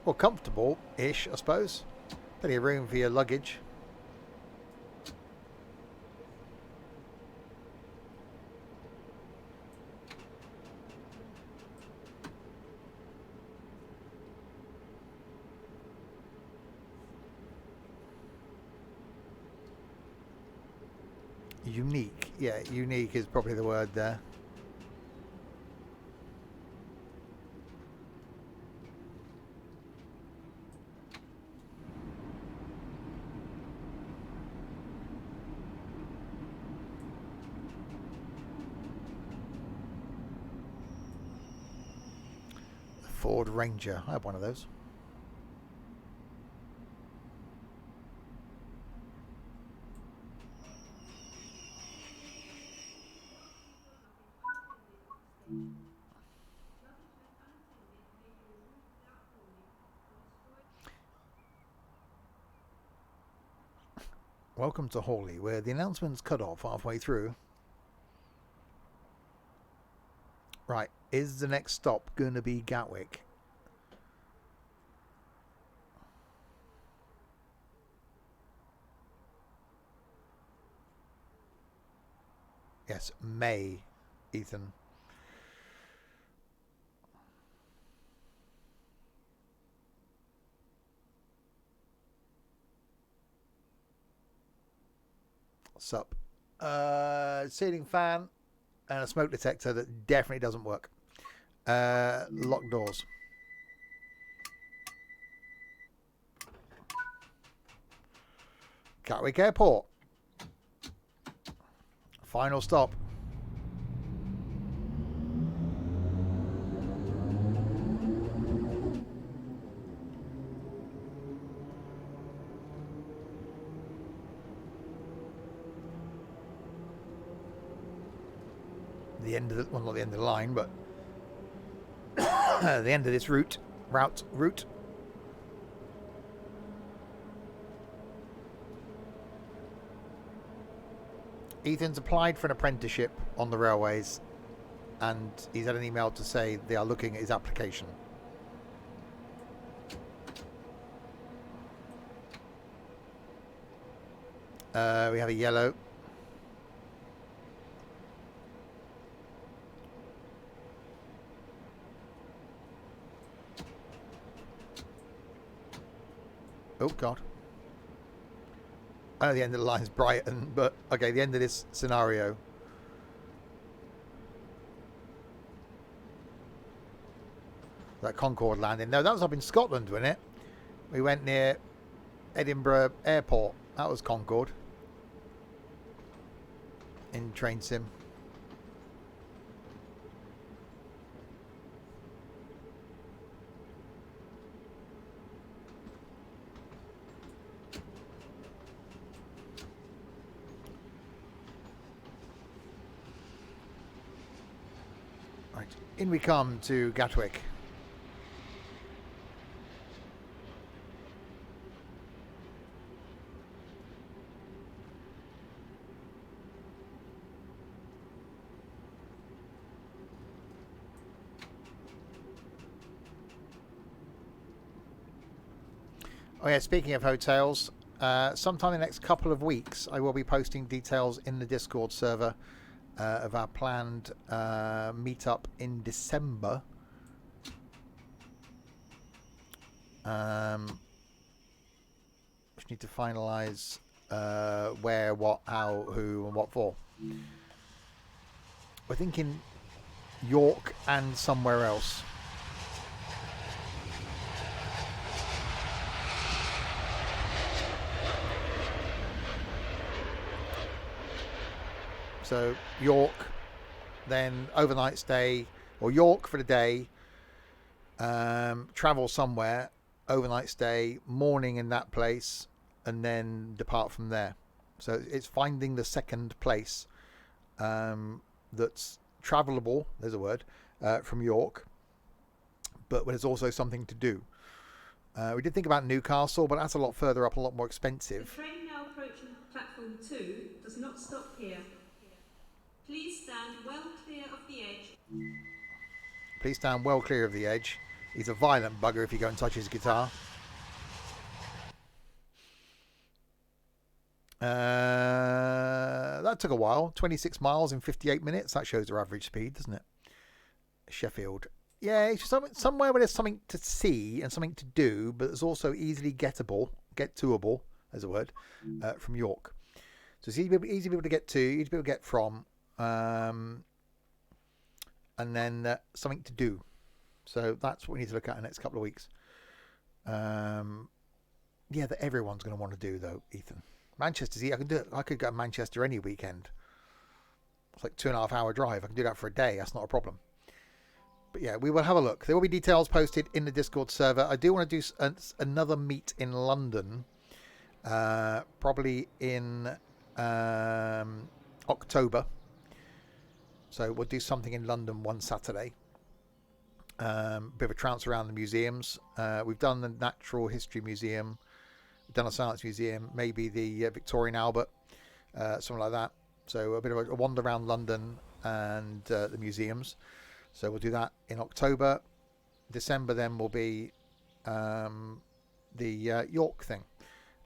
Well, comfortable-ish, I suppose. Plenty of room for your luggage. Unique. Yeah, unique is probably the word there. Ford Ranger. I have one of those. Welcome to Hawley, where the announcement's cut off halfway through. Right, is the next stop going to be Gatwick? Yes, May, Ethan. Sup. Ceiling fan and a smoke detector that definitely doesn't work. Locked doors. Gatwick Airport. Final stop. The end of the, well, not the end of the line, but the end of this route. Ethan's applied for an apprenticeship on the railways, and he's had an email to say they are looking at his application. We have a yellow. Oh, God. I know the end of the line is Brighton, but okay, the end of this scenario. That Concorde landing. No, that was up in Scotland, wasn't it? We went near Edinburgh Airport. That was Concorde. In Train Sim. Right, in we come to Gatwick. Oh yeah, speaking of hotels, sometime in the next couple of weeks I will be posting details in the Discord server of our planned meetup in December. Just need to finalise where, what, how, who and what for. We're thinking York and somewhere else. So York, then overnight stay, or York for the day, travel somewhere, overnight stay, morning in that place, and then depart from there. So it's finding the second place that's travelable, there's a word, from York, but there's also something to do. We did think about Newcastle, but that's a lot further up, a lot more expensive. The train now approaching platform 2 does not stop here. Please stand well clear of the edge. Please stand well clear of the edge. He's a violent bugger if you go and touch his guitar. That took a while. 26 miles in 58 minutes. That shows their average speed, doesn't it? Sheffield. Yeah, it's just somewhere where there's something to see and something to do, but it's also easily get-toable, as a word, from York. So it's easy to be able to get to, easy to be able to get from, and then something to do. So that's what we need to look at in the next couple of weeks. Yeah, that everyone's going to want to do, though, Ethan. Manchester's easy. I can do it. I could go to Manchester any weekend. It's like 2.5 hour drive. I can do that for a day. That's not a problem. But yeah, we will have a look. There will be details posted in the Discord server. I do want to do another meet in London, probably in October. So we'll do something in London one Saturday. Bit of a trance around the museums. We've done the Natural History Museum. We've done a Science Museum. Maybe the Victorian Albert. Something like that. So a bit of a wander around London and the museums. So we'll do that in October. December then will be the York thing.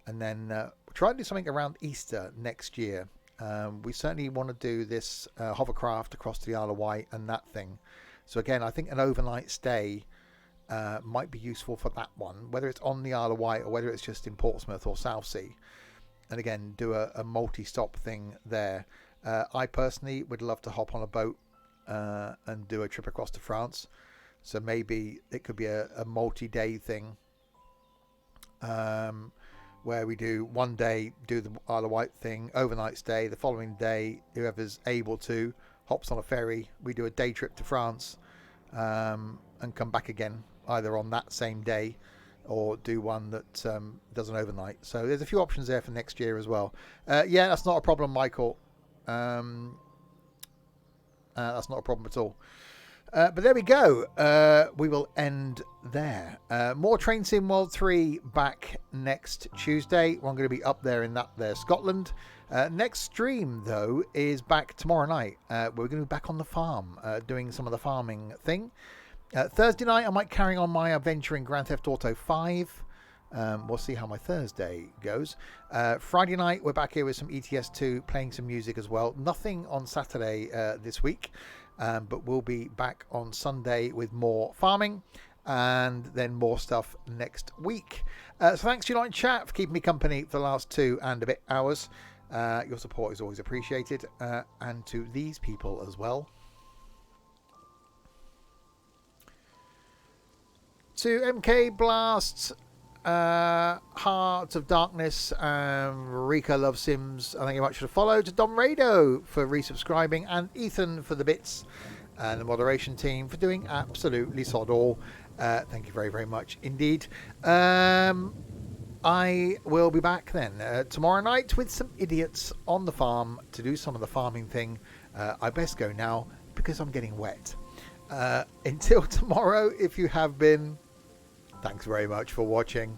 And then we'll try and do something around Easter next year. We certainly want to do this hovercraft across to the Isle of Wight and that thing. So again, I think an overnight stay might be useful for that one, whether it's on the Isle of Wight or whether it's just in Portsmouth or Southsea. And again, do a multi-stop thing there. I personally would love to hop on a boat and do a trip across to France. So maybe it could be a multi-day thing where we do one day, do the Isle of Wight thing, overnight stay. The following day, whoever's able to hops on a ferry. We do a day trip to France and come back again, either on that same day or do one that does an overnight. So there's a few options there for next year as well. Yeah, that's not a problem, Michael. That's not a problem at all. But there we go. We will end there. More Train Sim World 3 back next Tuesday. I'm going to be up there in that there Scotland. Next stream, though, is back tomorrow night. We're going to be back on the farm, doing some of the farming thing. Thursday night, I might carry on my adventure in Grand Theft Auto 5. We'll see how my Thursday goes. Friday night, we're back here with some ETS2, playing some music as well. Nothing on Saturday this week, but we'll be back on Sunday with more farming. and then more stuff next week. So thanks to you lot in chat for keeping me company for the last 2 and a bit hours. Your support is always appreciated, and to these people as well. To MK Blast, Heart of Darkness, Rika Love Sims, thank you much for the follow. To Dom Rado for resubscribing, and Ethan for the bits, and the moderation team for doing absolutely sod all. Thank you very, very much indeed. I will be back then tomorrow night with some idiots on the farm to do some of the farming thing. I best go now because I'm getting wet. Until tomorrow, if you have been, thanks very much for watching.